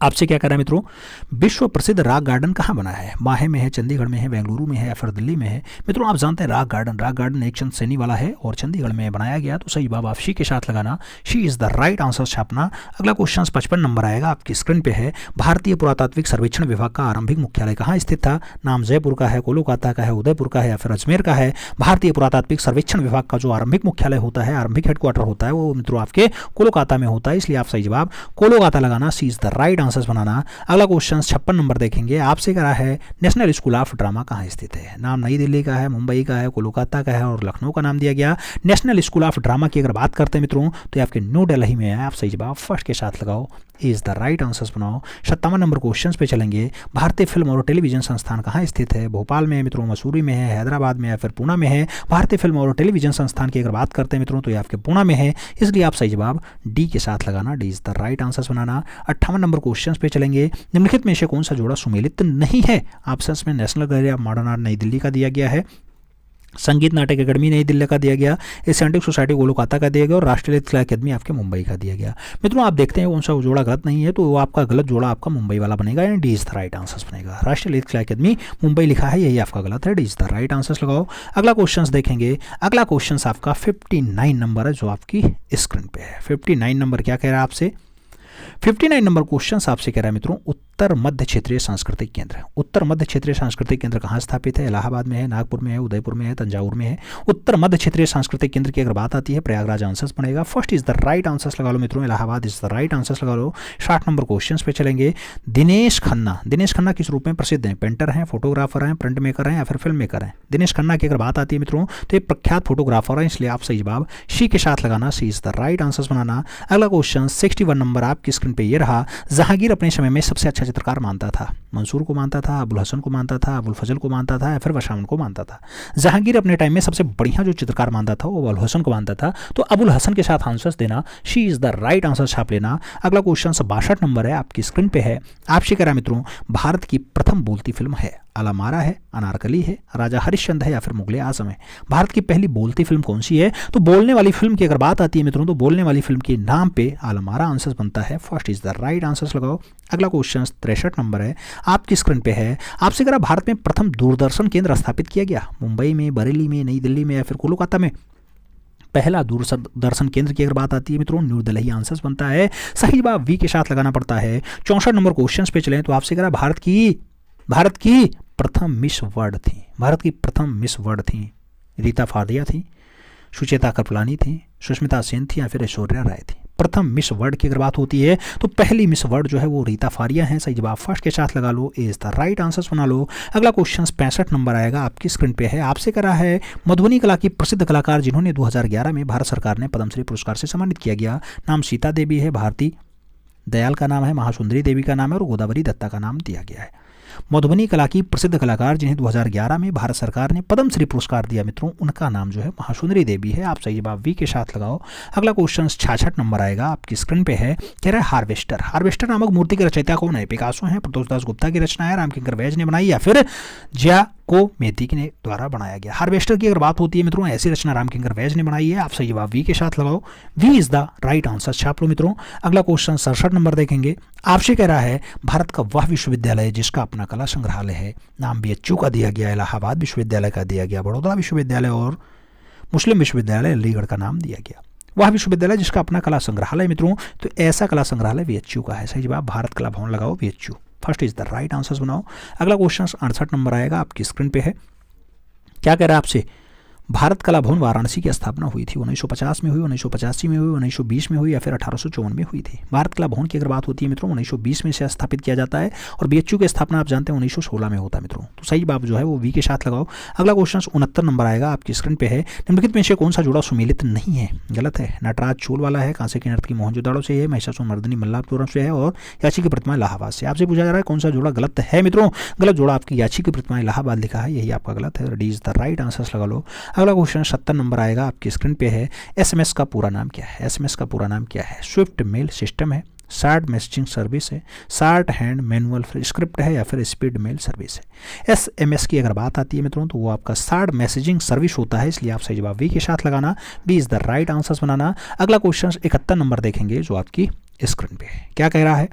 आपसे क्या करा मित्रों, विश्व प्रसिद्ध रॉक गार्डन कहाँ बना है? माहे में है, चंडीगढ़ में है, बेंगलुरु में है या फिर दिल्ली में है? मित्रों आप जानते हैं रॉक गार्डन एक चंद सैनी वाला है और चंडीगढ़ में बनाया गया, तो सही जवाब आप शी के साथ लगाना, C is the right answer छापना। अगला क्वेश्चन 55 नंबर आएगा, आपकी स्क्रीन पे है। भारतीय पुरातात्विक सर्वेक्षण विभाग का आरंभिक मुख्यालय कहाँ स्थित था? नाम जयपुर का है, कोलकाता का है, उदयपुर का है या फिर अजमेर का है? भारतीय पुरातात्विक सर्वेक्षण विभाग का जो आरंभिक मुख्यालय होता है, आरंभिक हेडक्वार्टर होता है, वो मित्रों आपके कोलकाता में होता है, इसलिए आप सही जवाब कोलकाता लगाना, सी इज द राइट आंसर बनाना। अगला क्वेश्चन 56 नंबर देखेंगे। आपसे करा है, नेशनल स्कूल ऑफ ड्रामा कहाँ स्थित है? नाम नई दिल्ली का है, मुंबई का है, कोलकाता का है और लखनऊ का नाम दिया गया। नेशनल स्कूल ऑफ ड्रामा की अगर बात करते हैं मित्रों, तो ये आपके न्यू दिल्ली में है, आप सही जवाब फर्स्ट के साथ लगाओ, इज द राइट आंसर्स बनाओ। 57 नंबर क्वेश्चन पे चलेंगे। भारतीय फिल्म और टेलीविजन संस्थान कहाँ स्थित है? भोपाल में है मित्रों, मसूरी में है, हैदराबाद में या फिर पुणे में है? भारतीय फिल्म और टेलीविजन संस्थान की अगर बात करते हैं मित्रों, तो ये आपके पुणे में है, इसलिए आप सही जवाब डी के साथ लगाना, D is the right answers banana. 58 number question पे चलेंगे। निम्नलिखित में से कौन सा जोड़ा सुमेलित नहीं है? ऑप्शंस में national gallery of modern art नई दिल्ली का दिया गया है, संगीत नाटक अकेडमी नई दिल्ली का दिया गया, एशियाटिक सोसाइटी कोलकाता का दिया गया और राष्ट्रीय कला अकादमी आपके मुंबई का दिया गया। मित्रों आप देखते हैं कौन सा जोड़ा गलत नहीं है, तो वो आपका गलत जोड़ा आपका मुंबई वाला बनेगा, यानी D is the right answer बनेगा। राष्ट्रीय कला अकादमी मुंबई लिखा है, यही आपका गलत है, D is the right answer लगाओ। अगला क्वेश्चन देखेंगे। अगला क्वेश्चन आपका 59 नंबर है जो आपकी स्क्रीन पे है। 59 नंबर क्या कह रहा है आपसे? 59 नंबर क्वेश्चन आपसे कह रहा है मित्रों, उत्तर मध्य क्षेत्रीय सांस्कृतिक केंद्र। उत्तर मध्य क्षेत्रीय सांस्कृतिक केंद्र कहाँ स्थापित है? इलाहाबाद में है, नागपुर में है, उदयपुर में है, तंजावुर में है। उत्तर मध्य क्षेत्रीय सांस्कृतिक केंद्र की अगर बात आती है, प्रयागराज आंसर्स बनेगा, first is the right answers लगा लो मित्रों, Allahabad is the right answers लगा लो। 60 नंबर क्वेश्चन पे चलेंगे। दिनेश खन्ना किस रूप में प्रसिद्ध हैं? पेंटर हैं, फोटोग्राफर हैं, प्रिंट मेकर हैं या फिर फिल्म मेकर हैं? दिनेश खन्ना की अगर बात आती है मित्रों, तो ये प्रख्यात फोटोग्राफर है, इसलिए आप सही जवाब सी के साथ लगाना, सी इज द राइट आंसर्स बनाना। अगला क्वेश्चन 61 नंबर आपकी स्क्रीन पे ये रहा। जहांगीर अपने समय में सबसे अच्छा चित्रकार मानता था? मंसूर को मानता था, अबुल हसन को मानता था, अबुल फजल को मानता था या फिर वशामन को मानता था? जहांगीर अपने टाइम में सबसे बढ़िया जो चित्रकार मानता था वो अबुल हसन को मानता था, तो अबुल हसन के साथ आंसर्स देना, she is the right answer छाप लेना। अगला क्वेश्चन 62 नंबर है, आपकी स्क्रीन पे है। आपसे कह रहा मित्रों, भारत की प्रथम बोलती फिल्म है? अलामारा है, अनारकली है, राजा हरिश्चंद्र है या फिर मुगले आजम है? भारत की पहली बोलती फिल्म कौन सी है? तो बोलने वाली फिल्म की अगर बात आती है मित्रों, तो बोलने वाली फिल्म के नाम पे अलामारा आंसर बनता है, first is the right answer लगाओ। अगला क्वेश्चन 63 नंबर है, आपकी स्क्रीन पे है। आपसे कह भारत में प्रथम दूरदर्शन केंद्र स्थापित किया गया? मुंबई में, बरेली में, नई दिल्ली में या फिर कोलकाता में? पहला दूरदर्शन केंद्र की अगर बात आती है मित्रों, न्यू दिल्ली आंसर बनता है। सही जवाब वी के साथ लगाना पड़ता है। 64 नंबर क्वेश्चन पे चलें तो आपसे कह रहा भारत की प्रथम मिस वर्ल्ड थी। भारत की प्रथम मिस वर्ल्ड थी रीता फारिया थी, सुचेता कृपलानी थी, सुष्मिता सेन थी या फिर ऐश्वर्या राय थी। प्रथम मिस वर्ल्ड की अगर बात होती है तो पहली मिस वर्ल्ड जो है वो रीता फारिया है। सही जवाब फर्स्ट के साथ लगा लो, इज द राइट आंसर बना लो। अगला क्वेश्चन 65 नंबर आएगा, आपकी स्क्रीन पे है। आपसे करा है मधुबनी कला की प्रसिद्ध कलाकार जिन्होंने 2011 में भारत सरकार ने पद्मश्री पुरस्कार से सम्मानित किया गया। नाम सीता देवी है, भारती दयाल का नाम है, महासुंदरी देवी का नाम है और गोदावरी दत्ता का नाम दिया गया है। मधुबनी कला की प्रसिद्ध कलाकार जिन्हें 2011 में भारत सरकार ने पद्मश्री पुरस्कार दिया मित्रों, उनका नाम जो है महासुंदरी देवी है। आप सही जवाब वी के साथ लगाओ। अगला क्वेश्चन 66 नंबर आएगा, आपकी स्क्रीन पे है। कह रहा है हार्वेस्टर। हार्वेस्टर नामक मूर्ति के रचयिता कौन है? पिकासो है, प्रतोष दास गुप्ता की रचना है, रामकिंकर वैज ने बनाई या फिर को मेथी के द्वारा बनाया गया। हार्वेस्टर की अगर बात होती है मित्रों, ऐसी रचना रामकिंकर वैज ने बनाई है। आप सही जवाब वी के साथ लगाओ, B is the right answer. छाप लो मित्रों। अगला क्वेश्चन 67 नंबर देखेंगे। आपसे कह रहा है भारत का वह विश्वविद्यालय जिसका अपना कला संग्रहालय है। नाम बीएचयू का दिया गया, इलाहाबाद विश्वविद्यालय का दिया गया, बड़ौदा विश्वविद्यालय और मुस्लिम विश्वविद्यालय अलीगढ़ का नाम दिया गया। वह विश्वविद्यालय जिसका अपना कला संग्रहालय मित्रों, तो ऐसा कला संग्रहालय बीएचयू का है। सही जवाब भारत कला भवन लगाओ, BHU first is the right answer बनाओ। अगला क्वेश्चन 68 नंबर आएगा, आपकी स्क्रीन पे है। क्या कह रहा है आपसे? भारत कला भवन वाराणसी की स्थापना हुई थी। 1950 में हुई, 1985 में हुई, 1920 में हुई या फिर 1854 में हुई थी। भारत कला भवन की अगर बात होती है मित्रों, 1920 में से स्थापित किया जाता है और बीएचयू की स्थापना आप जानते हैं 1916 में होता है मित्रों। तो सही जवाब जो है वो वी के साथ लगाओ। अगला क्वेश्चन 69 नंबर आएगा, आपकी स्क्रीन पे है। निम्नलिखित में से कौन सा जोड़ा सुमेलित नहीं है? गलत है। नटराज चोल वाला है, कांसे की नर्तकी मोहनजोदाड़ो से है, महिषासुरमर्दिनी मल्लापुरम से है और याची की प्रतिमा इलाहाबाद से। आपसे पूछा जा रहा है कौन सा जोड़ा गलत है मित्रों? गलत जोड़ा आपकी याची की प्रतिमा इलाहाबाद लिखा है, यही आपका गलत है। D is the right answer लगा लो। अगला क्वेश्चन 70 नंबर आएगा, आपकी स्क्रीन पे है। एसएमएस का पूरा नाम क्या है? एसएमएस का पूरा नाम क्या है? स्विफ्ट मेल सिस्टम है, शार्ट मैसेजिंग सर्विस है, शार्ट हैंड मैनुअल स्क्रिप्ट है या फिर स्पीड मेल सर्विस है। एसएमएस की अगर बात आती है मित्रों तो वो आपका शार्ट मैसेजिंग सर्विस होता है, इसलिए आप सही जवाब वी के साथ लगाना, B is the right answer बनाना। अगला क्वेश्चन 71 नंबर देखेंगे जो आपकी स्क्रीन पे है। क्या कह रहा है?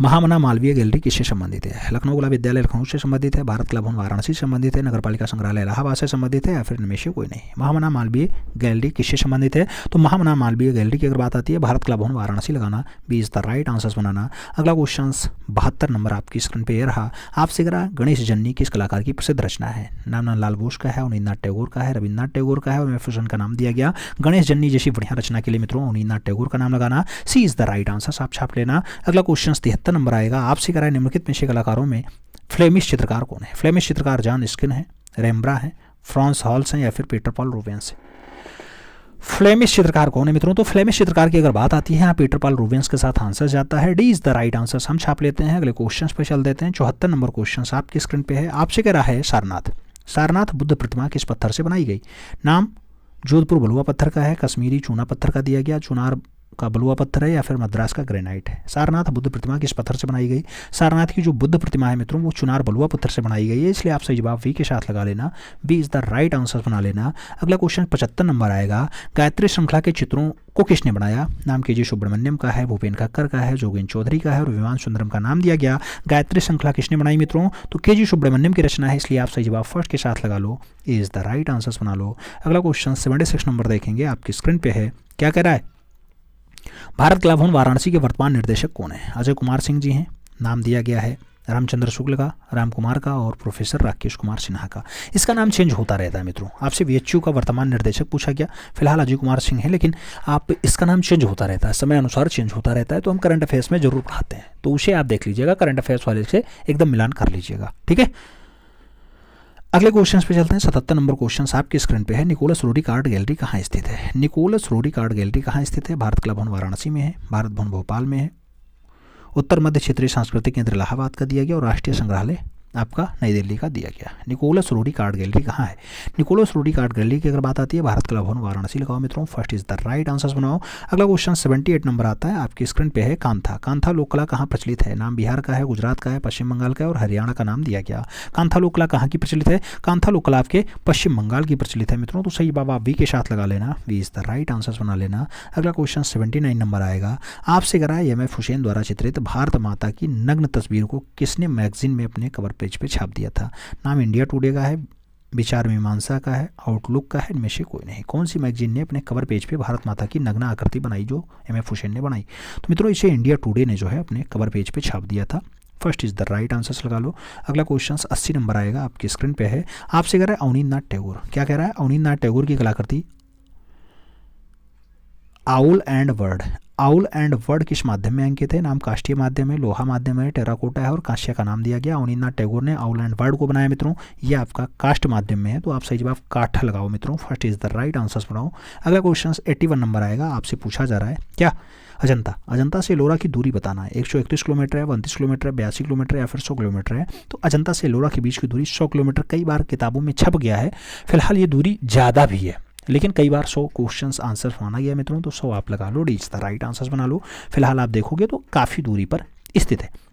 महामना मालवीय गैलरी किससे संबंधित है? लखनऊ कला विद्यालय लखनऊ से संबंधित है, भारत कला भवन वाराणसी से संबंधित है, नगरपालिका संग्रहालय इलाहाबाद से संबंधित है या फिर इनमें से कोई नहीं। महामना मालवीय गैलरी किससे संबंधित है? तो महामना मालवीय गैलरी की अगर बात आती है भारत कला भवन वाराणसी लगाना, B is the right answer बनाना। अगला क्वेश्चन 72 नंबर आपकी स्क्रीन पर रहा। आपसे करा गणेश जन्नी किस कलाकार की प्रसिद्ध रचना है? नाम नंदलाल बोस का है, अवनींद्रनाथ टैगोर का है, रविन्द्रनाथ टैगोर का है और मैफुसन का नाम दिया गया। गणेश जन्नी जैसी बढ़िया रचना के लिए मित्रों अवनींद्रनाथ टैगोर का नाम लगाना, सी इज द राइट आंसर। आप छाप लेना। अगला क्वेश्चन 73 नंबर आएगा, आपसे करा है निम्नलिखित में से कलाकारों में फ्लेमिश चित्रकार कौन है? फ्लेमिश चित्रकार जॉन स्किन है, रेम्ब्रा है, फ्रांस हॉल्स है या फिर पीटर पॉल रूबेंस है। फ्लेमिश चित्रकार कौन है मित्रों? तो फ्लेमिश चित्रकार की अगर बात आती है यहाँ पीटर पॉल रूबेंस के साथ आंसर जाता है, D is the right answer. हम छाप लेते हैं। अगले क्वेश्चन पे चल देते हैं। 74 नंबर क्वेश्चन आपकी स्क्रीन पे है। आपसे कह रहा है सारनाथ। सारनाथ बुद्ध प्रतिमा किस पत्थर से बनाई गई? नाम जोधपुर बलुआ पत्थर का है, कश्मीरी चूना पत्थर का दिया गया, चुनार का बलुआ पत्थर है या फिर मद्रास का ग्रेनाइट है। सारनाथ बुद्ध प्रतिमा किस पत्थर से बनाई गई? सारनाथ की जो बुद्ध प्रतिमा है मित्रों वो चुनार बलुआ पत्थर से बनाई गई है, इसलिए आप सही जवाब वी के साथ लगा लेना, B is the right answer बना लेना। अगला क्वेश्चन 75 नंबर आएगा। गायत्री श्रृंखला के चित्रों को किसने बनाया? नाम के जी सुब्रमण्यम का है, भूपेन खक्कर का है, जोगेंद्र चौधरी का है और विमान सुंदरम का नाम दिया गया। गायत्री श्रृंखला किसने बनाई मित्रों? तो के जी सुब्रमण्यम की रचना है, इसलिए आप सही जवाब फर्स्ट के साथ लगा लो, इज द राइट आंसर बना लो। अगला क्वेश्चन 76 नंबर देखेंगे, आपकी स्क्रीन पे है। क्या कह रहा है? भारत कला भवन वाराणसी के वर्तमान निर्देशक कौन है? अजय कुमार सिंह जी हैं, नाम दिया गया है रामचंद्र शुक्ल का, राम कुमार का और प्रोफेसर राकेश कुमार सिन्हा का। इसका नाम चेंज होता रहता है मित्रों। आपसे बीएचयू का वर्तमान निर्देशक पूछा गया, फिलहाल अजय कुमार सिंह है, लेकिन आप इसका नाम चेंज होता रहता है, समय अनुसार चेंज होता रहता है, तो हम करंट अफेयर्स में जरूर पढ़ाते हैं, तो उसे आप देख लीजिएगा, करंट अफेयर्स वाले से एकदम मिलान कर लीजिएगा, ठीक है। अगले क्वेश्चन पे चलते हैं। 77 नंबर क्वेश्चन आपकी स्क्रीन पे है। निकोलस रोडिक आर्ट गैलरी कहाँ स्थित है? निकोलस रोडिक आर्ट गैलरी कहाँ स्थित है? भारत कला भवन वाराणसी में है, भारत भवन भोपाल में है, उत्तर मध्य क्षेत्रीय सांस्कृतिक केंद्र इलाहाबाद का दिया गया और राष्ट्रीय संग्रहालय आपका नई दिल्ली का दिया गया। निकोलस रोडिक आर्ट गैलरी कहाँ है? निकोलस रोडिक आर्ट गैलरी की अगर बात आती है भारत कला भवन वाराणसी लगाओ मित्रों, first is the right answer बनाओ। अगला क्वेश्चन 78 नंबर आता है, आपकी स्क्रीन पे है। कांथा। कांथा लोक कला कहाँ प्रचलित है? नाम बिहार का है, गुजरात का है, पश्चिम बंगाल का है और हरियाणा का नाम दिया गया। कांथा लोक कला कहाँ की प्रचलित है? कांथा लोक कला आपके पश्चिम बंगाल की प्रचलित है मित्रों, तो सही बाबा बी के साथ लगा लेना, B is the right answer बना लेना। अगला क्वेश्चन 79 नंबर आएगा, आपसे करा है एम एफ हुसैन द्वारा चित्रित भारत माता की नग्न तस्वीर को किसने मैगजीन में अपने कवर पेज पे छाप दिया था? नाम इंडिया टुडे का है, विचार मीमांसा का है, आउटलुक का है, इनमें से कोई नहीं। कौन सी मैगजीन ने अपने कवर पेज पे भारत माता की नग्न आकृति बनाई जो एम.एफ. हुसैन ने बनाई? तो मित्रों इसे इंडिया टुडे ने जो है अपने कवर पेज पे छाप दिया था। First is the right answers लगा लो। अगला क्वेश्चन 80 नंबर आएगा, आपकी स्क्रीन पे है। आपसे कह रहा है अवनींद्रनाथ टैगोर, क्या कह रहा है? अवनींद्रनाथ टैगोर की कलाकृति owl and word, owl and word किस माध्यम में अंकित है? नाम काष्ठीय माध्यम है, लोहा माध्यम है, टेराकोटा है और कांस्य का नाम दिया गया। अवनींद्रनाथ टैगोर ने आउल एंड वर्ड को बनाया मित्रों, ये आपका काष्ठ माध्यम में है, तो आप सही जवाब काठ लगाओ मित्रों। First is the right answers बनाओ। अगला क्वेश्चन 81 नंबर आएगा, आपसे पूछा जा रहा है क्या? अजंता, अजंता से एलोरा की दूरी बताना है। 131 किलोमीटर है, 32 किलोमीटर है, 82 किलोमीटर या फिर 100 किलोमीटर है। तो अजंता से एलोरा के बीच की दूरी 100 किलोमीटर कई बार किताबों में छप गया है, फिलहाल ये दूरी ज़्यादा भी है, लेकिन कई बार 100 क्वेश्चंस आंसर माना गया मित्रों, तो 100 आप लगा लो, D is the right answers बना लो। फिलहाल आप देखोगे तो काफ़ी दूरी पर स्थित है।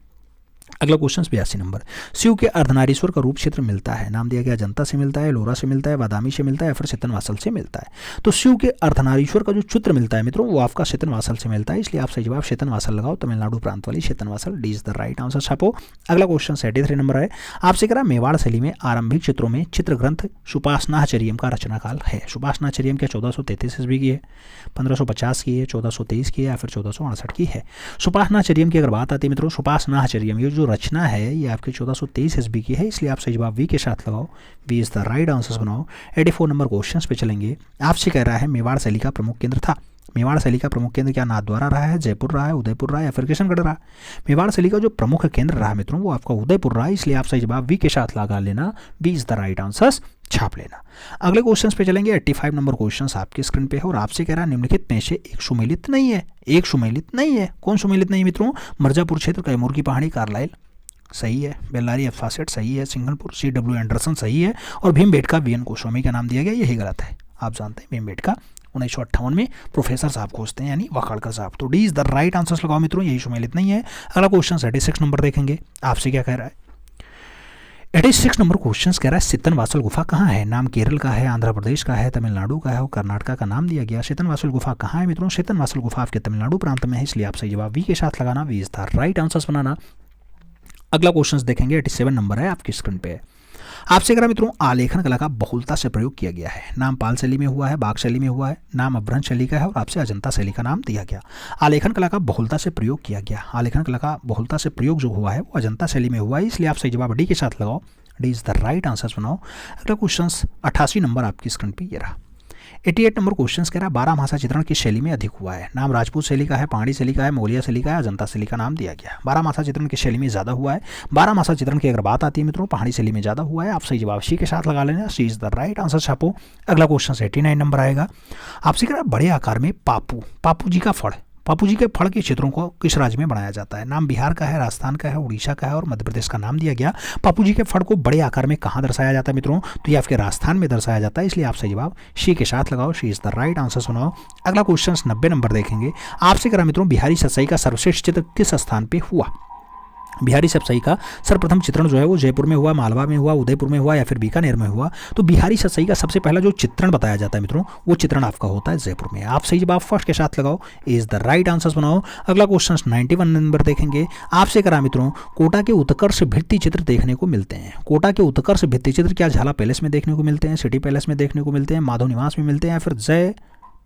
अगला क्वेश्चन 82 नंबर, शिव के अर्धनारीश्वर का रूप क्षेत्र मिलता है, नाम दिया गया अजंता से मिलता है, एलोरा से मिलता है, बादामी से मिलता है या फिर सितनवासल से मिलता है। तो शिव के अर्धनारीश्वर का जो चित्र मिलता है मित्रों वो आपका सितनवासल से मिलता है, इसलिए आप सही जवाब सितनवासल लगाओ, तमिलनाडु प्रांत वाली Sittanavasal, D is the right answer छापो। अगला क्वेश्चन 83 नंबर है, आपसे कह मेवाड़ शैली में आरंभिक चित्रों में चित्र ग्रंथ सुपासनाचर्यम का रचनाकाल है। सुपासनाचर्यम क्या 1433 ईस्वी की है, 1550 की है, 1423 की है या फिर 1468 की है? सुपासनाचर्यम की अगर बात आती है मित्रों, सुपासनाचर्यम ये जो रचना है ये आपके 1423 ईस्वी की है, इसलिए आप सही जवाब वी के साथ लगाओ, B is the right answers बनाओ। 84 नंबर क्वेश्चन पे चलेंगे, आपसे कह रहा है मेवाड़ शैली का प्रमुख केंद्र था। मेवाड़ शैली का प्रमुख केंद्र क्या नाथद्वारा रहा है, जयपुर रहा है, उदयपुर रहा है या फिर किशनगढ़ रहा? मेवाड़ शैली का जो प्रमुख केंद्र रहा मित्रों वो आपका उदयपुर रहा है, इसलिए आप सही जवाब वी के साथ लगा लेना, B is the right answers छाप लेना। अगले क्वेश्चन पे चलेंगे, 85 नंबर क्वेश्चन आपके स्क्रीन पे है और आपसे कह रहा है निम्नलिखित में से एक सुमेलित नहीं है। एक सुमेलित नहीं है, कौन सुमेलित नहीं मित्रों? मिर्जापुर क्षेत्र, कैमूर की पहाड़ी, कार्लाइल सही है, बेल्लारी एफासेट सही है, सिंघलपुर C.W. एंडरसन सही है और भीमबेटका V.N. गोस्वामी का नाम दिया गया, यही गलत है। आप जानते हैं भीमबेटका 1958 में प्रोफेसर साहब खोजते हैं यानी वाकाड़कर साहब, तो D is the right answers लगाओ मित्रों, यही सुमेलित नहीं है। अगला क्वेश्चन 86 नंबर देखेंगे, आपसे क्या कह रहा है? 86 नंबर क्वेश्चन कह रहा है सितनवासल गुफा कहाँ है? नाम केरल का है, आंध्र प्रदेश का है, तमिलनाडु का है और कर्नाटक का नाम दिया गया। सितनवासल गुफा कहाँ है मित्रों? सितनवासल गुफा आपके तमिलनाडु प्रांत में है, इसलिए आप सही जवाब वी के साथ लगाना, B is the right answers बनाना। अगला क्वेश्चन देखेंगे, 87 नंबर है आपकी स्क्रीन पे। आपसे कह रहा मित्रों आलेखन कला का बहुलता से प्रयोग किया गया है। नाम पाल शैली में हुआ है, बाघ शैली में हुआ है, नाम अभ्रंश शैली का है और आपसे अजंता शैली का नाम दिया गया। आलेखन कला का बहुलता से प्रयोग किया गया, आलेखन कला का बहुलता से प्रयोग जो हुआ है वो अजंता शैली में हुआ है, इसलिए आप सही जवाब डी के साथ लगाओ, D is the right answers बनाओ। अगला क्वेश्चन 88 नंबर आपकी स्क्रीन पर ये रहा। 88 नंबर क्वेश्चन कह रहा है 12 भाषा चित्रण किस शैली में अधिक हुआ है? नाम राजपूत शैली का है, पहाड़ी शैली का है, मोगलिया शैली का है, अजंता शैली का नाम दिया गया। 12 भाषा चित्रण किस शैली में ज़्यादा हुआ है? 12 भाषा चित्रण की अगर बात आती है मित्रों पहाड़ी शैली में ज़्यादा हुआ है, आप सही जवाब सी के साथ लगा लेना, सी इज द राइट आंसर छापो। अगला क्वेश्चन 89 नंबर आएगा, आपसे कह रहा है बड़े आकार में पापू जी का फड़, पापू जी के फड़ के चित्रों को किस राज्य में बनाया जाता है? नाम बिहार का है, राजस्थान का है, उड़ीसा का है और मध्य प्रदेश का नाम दिया गया। पापू जी के फड़ को बड़े आकार में कहाँ दर्शाया जाता है मित्रों? तो ये आपके राजस्थान में दर्शाया जाता है, इसलिए आप सही जवाब सी के साथ लगाओ, सी इज द राइट आंसर सुनाओ। अगला क्वेश्चन 90 नंबर देखेंगे, आपसे करा मित्रों बिहारी सतसई का सर्वश्रेष्ठ चित्र किस स्थान पर हुआ? बिहारी सतसई का सर्वप्रथम चित्रण जो है वो जयपुर में हुआ, मालवा में हुआ, उदयपुर में हुआ या फिर बीकानेर में हुआ। तो बिहारी सतसई का सबसे पहला जो चित्रण बताया जाता है मित्रों वो चित्रण आपका होता है जयपुर में। आप सही जवाब फर्स्ट के साथ लगाओ, इज द राइट आंसर्स बनाओ। अगला क्वेश्चन 91 नंबर देखेंगे, आपसे करा मित्रों कोटा के उत्कर्ष भित्ति चित्र देखने को मिलते हैं। कोटा के उत्कर्ष भित्ति चित्र क्या झाला पैलेस में देखने को मिलते हैं, सिटी पैलेस में देखने को मिलते हैं, माधव निवास में मिलते हैं या फिर जय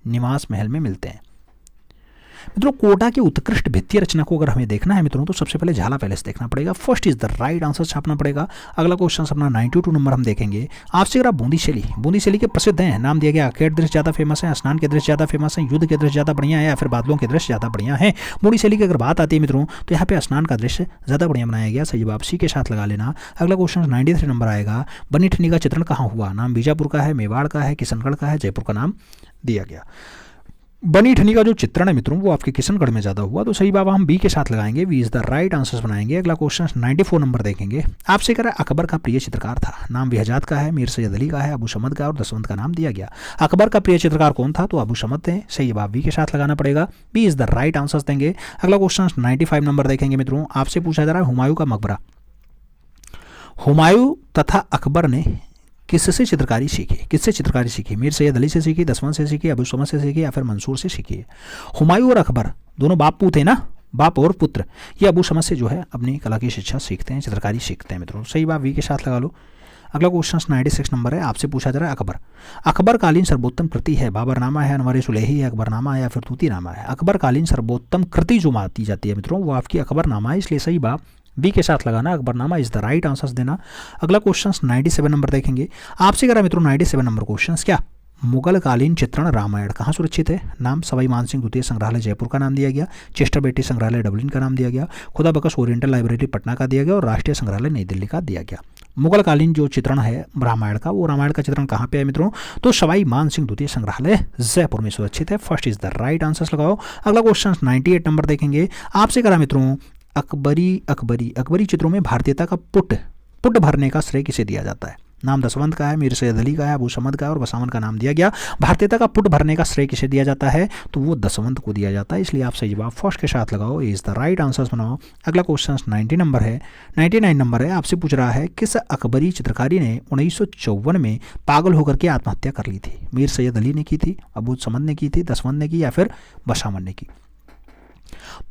निवास महल में मिलते हैं? मित्रों कोटा की उत्कृष्ट भित्तीय रचना को अगर हमें देखना है मित्रों तो सबसे पहले झाला पैलेस देखना पड़ेगा, first is the right answer छापना पड़ेगा। अगला क्वेश्चन अपना 92 नंबर हम देखेंगे, आपसे अगर बूंदी शैली के प्रसिद्ध हैं, नाम दिया गया आर्केड दृश्य ज़्यादा फेमस है, स्नान के दृश्य ज़्यादा फेमस है, युद्ध के दृश्य ज़्यादा बढ़िया है या फिर बादलों के दृश्य ज़्यादा बढ़िया है? बूंदी शैली की अगर बात आती है मित्रों तो यहाँ पे स्नान का दृश्य ज़्यादा बढ़िया बनाया गया, सही जवाब सी के साथ लगा लेना। अगला क्वेश्चन 93 नंबर आएगा, बनी ठनी का चित्रण कहाँ हुआ? नाम बीजापुर का है, मेवाड़ का है, किशनगढ़ का है, जयपुर का नाम दिया गया। बनी ठनी का जो चित्रण है मित्रों वो आपके किशनगढ़ में ज़्यादा हुआ, तो सही बाबा हम बी के साथ लगाएंगे, B is the right answers बनाएंगे। अगला क्वेश्चन 94 नंबर देखेंगे, आपसे कह रहा है अकबर का प्रिय चित्रकार था, नाम बिहजाद का है, मीर सैयद अली का है, अबू समद का और दसवंत का नाम दिया गया। अकबर का प्रिय चित्रकार कौन था? तो अबू समद थे, सही जवाब बी के साथ लगाना पड़ेगा, B is the right answers देंगे। अगला क्वेश्चन 95 नंबर देखेंगे मित्रों, आपसे पूछा जा रहा है हुमायूं का मकबरा, हुमायूं तथा अकबर ने किससे चित्रकारी सीखी? किससे चित्रकारी सीखी? मीर सैयद अली से सीखी, दसवंत से सीखी, अबू समद से सीखी या फिर मंसूर से सीखी? हुमायूं और अकबर दोनों बापू थे ना, बाप और पुत्र, ये अबू समद से जो है अपनी कला की शिक्षा सीखते हैं, चित्रकारी सीखते हैं मित्रों, सही बात वी के साथ लगा लो। अगला क्वेश्चन 96 नंबर है, आपसे पूछा जा रहा है अकबर। अकबरकालीन सर्वोत्तम कृति है, बाबरनामा है, अनवर सुलेही है, अकबरनामा है या फिर तूतीनामा है। अकबरकालीन सर्वोत्तम कृति जो मानी जाती है मित्रों वो आपकी अकबरनामा है, इसलिए सही बात बी के साथ लगाना, Akbarnama is the right answers देना। अगला क्वेश्चन 97 नंबर देखेंगे, आपसे करा मित्रों 97 नंबर क्वेश्चन क्या, मुगलकालीन चित्रण रामायण कहाँ सुरक्षित है। नाम सवाई मानसिंह द्वितीय संग्रहालय जयपुर का नाम दिया गया, चेस्टर बेटी संग्रहालय डबलिन का नाम दिया गया, खुदा बख्श ओरिएंटल लाइब्रेरी पटना का दिया गया और राष्ट्रीय संग्रहालय नई दिल्ली का दिया गया। मुगलकालीन जो चित्रण है रामायण का, वो रामायण का चित्रण कहाँ पे है मित्रों, तो सवाई मानसिंह द्वितीय संग्रहालय जयपुर में सुरक्षित है। First is the right answers लगाओ। अगला क्वेश्चन 98 नंबर देखेंगे, आपसे करा मित्रों अकबरी चित्रों में भारतीयता का पुट भरने का श्रेय किसे दिया जाता है। नाम दसवंत का है, मीर सैयद अली का है, अबू समद का है और बसावन का नाम दिया गया। भारतीयता का पुट भरने का श्रेय किसे दिया जाता है, तो वो दसवंत को दिया जाता है, इसलिए आप सही जवाब फर्स्ट के साथ लगाओ, इज द राइट आंसर्स बनाओ। अगला क्वेश्चन 99 नंबर है, आपसे पूछ रहा है किस अकबरी चित्रकारी ने 1954 में पागल होकर के आत्महत्या कर ली थी। मीर सैयद अली ने की थी, अबू समद ने की थी, दसवंत ने की या फिर बसावन ने की।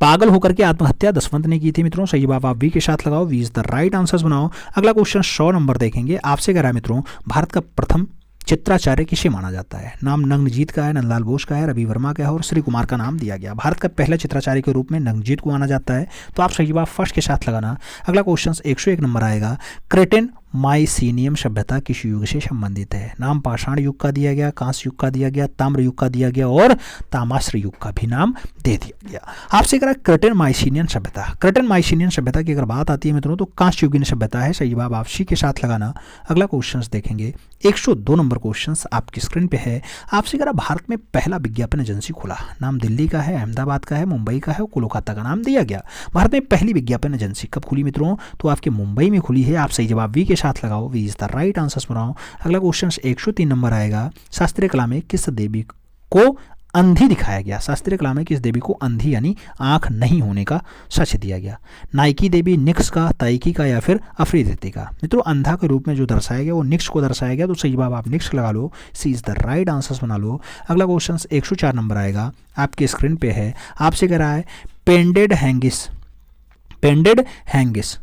पागल होकर के आत्महत्या दसवंत ने की थी मित्रों, सही जवाब आप बी के साथ लगाओ, B is the right answers बनाओ। अगला क्वेश्चन 100 नंबर देखेंगे, आपसे कह रहा है मित्रों भारत का प्रथम चित्राचार्य किसे माना जाता है। नाम नग्नजीत का है, नंदलाल बोस का है, रवि वर्मा का है और श्री कुमार का नाम दिया गया। भारत का पहला चित्राचार्य के रूप में नग्नजीत को माना जाता है, तो आप सही जवाब फर्स्ट के साथ लगाना। अगला क्वेश्चन 101 नंबर आएगा, क्रेटेन माइसीनियम सभ्यता किस युग से संबंधित है। नाम पाषाण युग का दिया गया, कांस्य युग का दिया गया, ताम्र युग का दिया गया और तामाश्र युग का भी नाम दे दिया गया। आपसे करा क्रेटेन माइसीनियन सभ्यता, क्रेटेन माइसीनियन सभ्यता की अगर बात आती है मित्रों तो कांस्य युगीन सभ्यता है, सही जवाब आप सी के साथ लगाना। अगला क्वेश्चन देखेंगे 102 नंबर क्वेश्चन आपकी स्क्रीन पे है, आपसे करा भारत में पहला विज्ञापन एजेंसी खुला। नाम दिल्ली का है, अहमदाबाद का है, मुंबई का है और कोलकाता का नाम दिया गया। भारत में पहली विज्ञापन एजेंसी कब खुली मित्रों, तो आपके मुंबई में खुली है, आप सही जवाब वी के साथ लगाओ, B is the right answers बनाओ। अगला क्वेश्चन 103 नंबर आएगा, शास्त्रीय कला में किस देवी को अंधी दिखाया गया। शास्त्रीय कला में किस देवी को अंधी यानी आंख नहीं होने का साक्ष्य दिया गया। नाइकी देवी, निक्स का, ताइकी का या फिर अफरीदिति का। मित्रों अंधा के रूप में जो दर्शाया गया वो निक्स को दर्शाया गया, तो सही जवाब आप निक्स लगा लो, सी इज द राइट आंसर्स बना लो। अगला क्वेश्चन 104 नंबर आएगा, आपकी स्क्रीन पे है, आपसे कह रहा है पेंडेड हैंगिस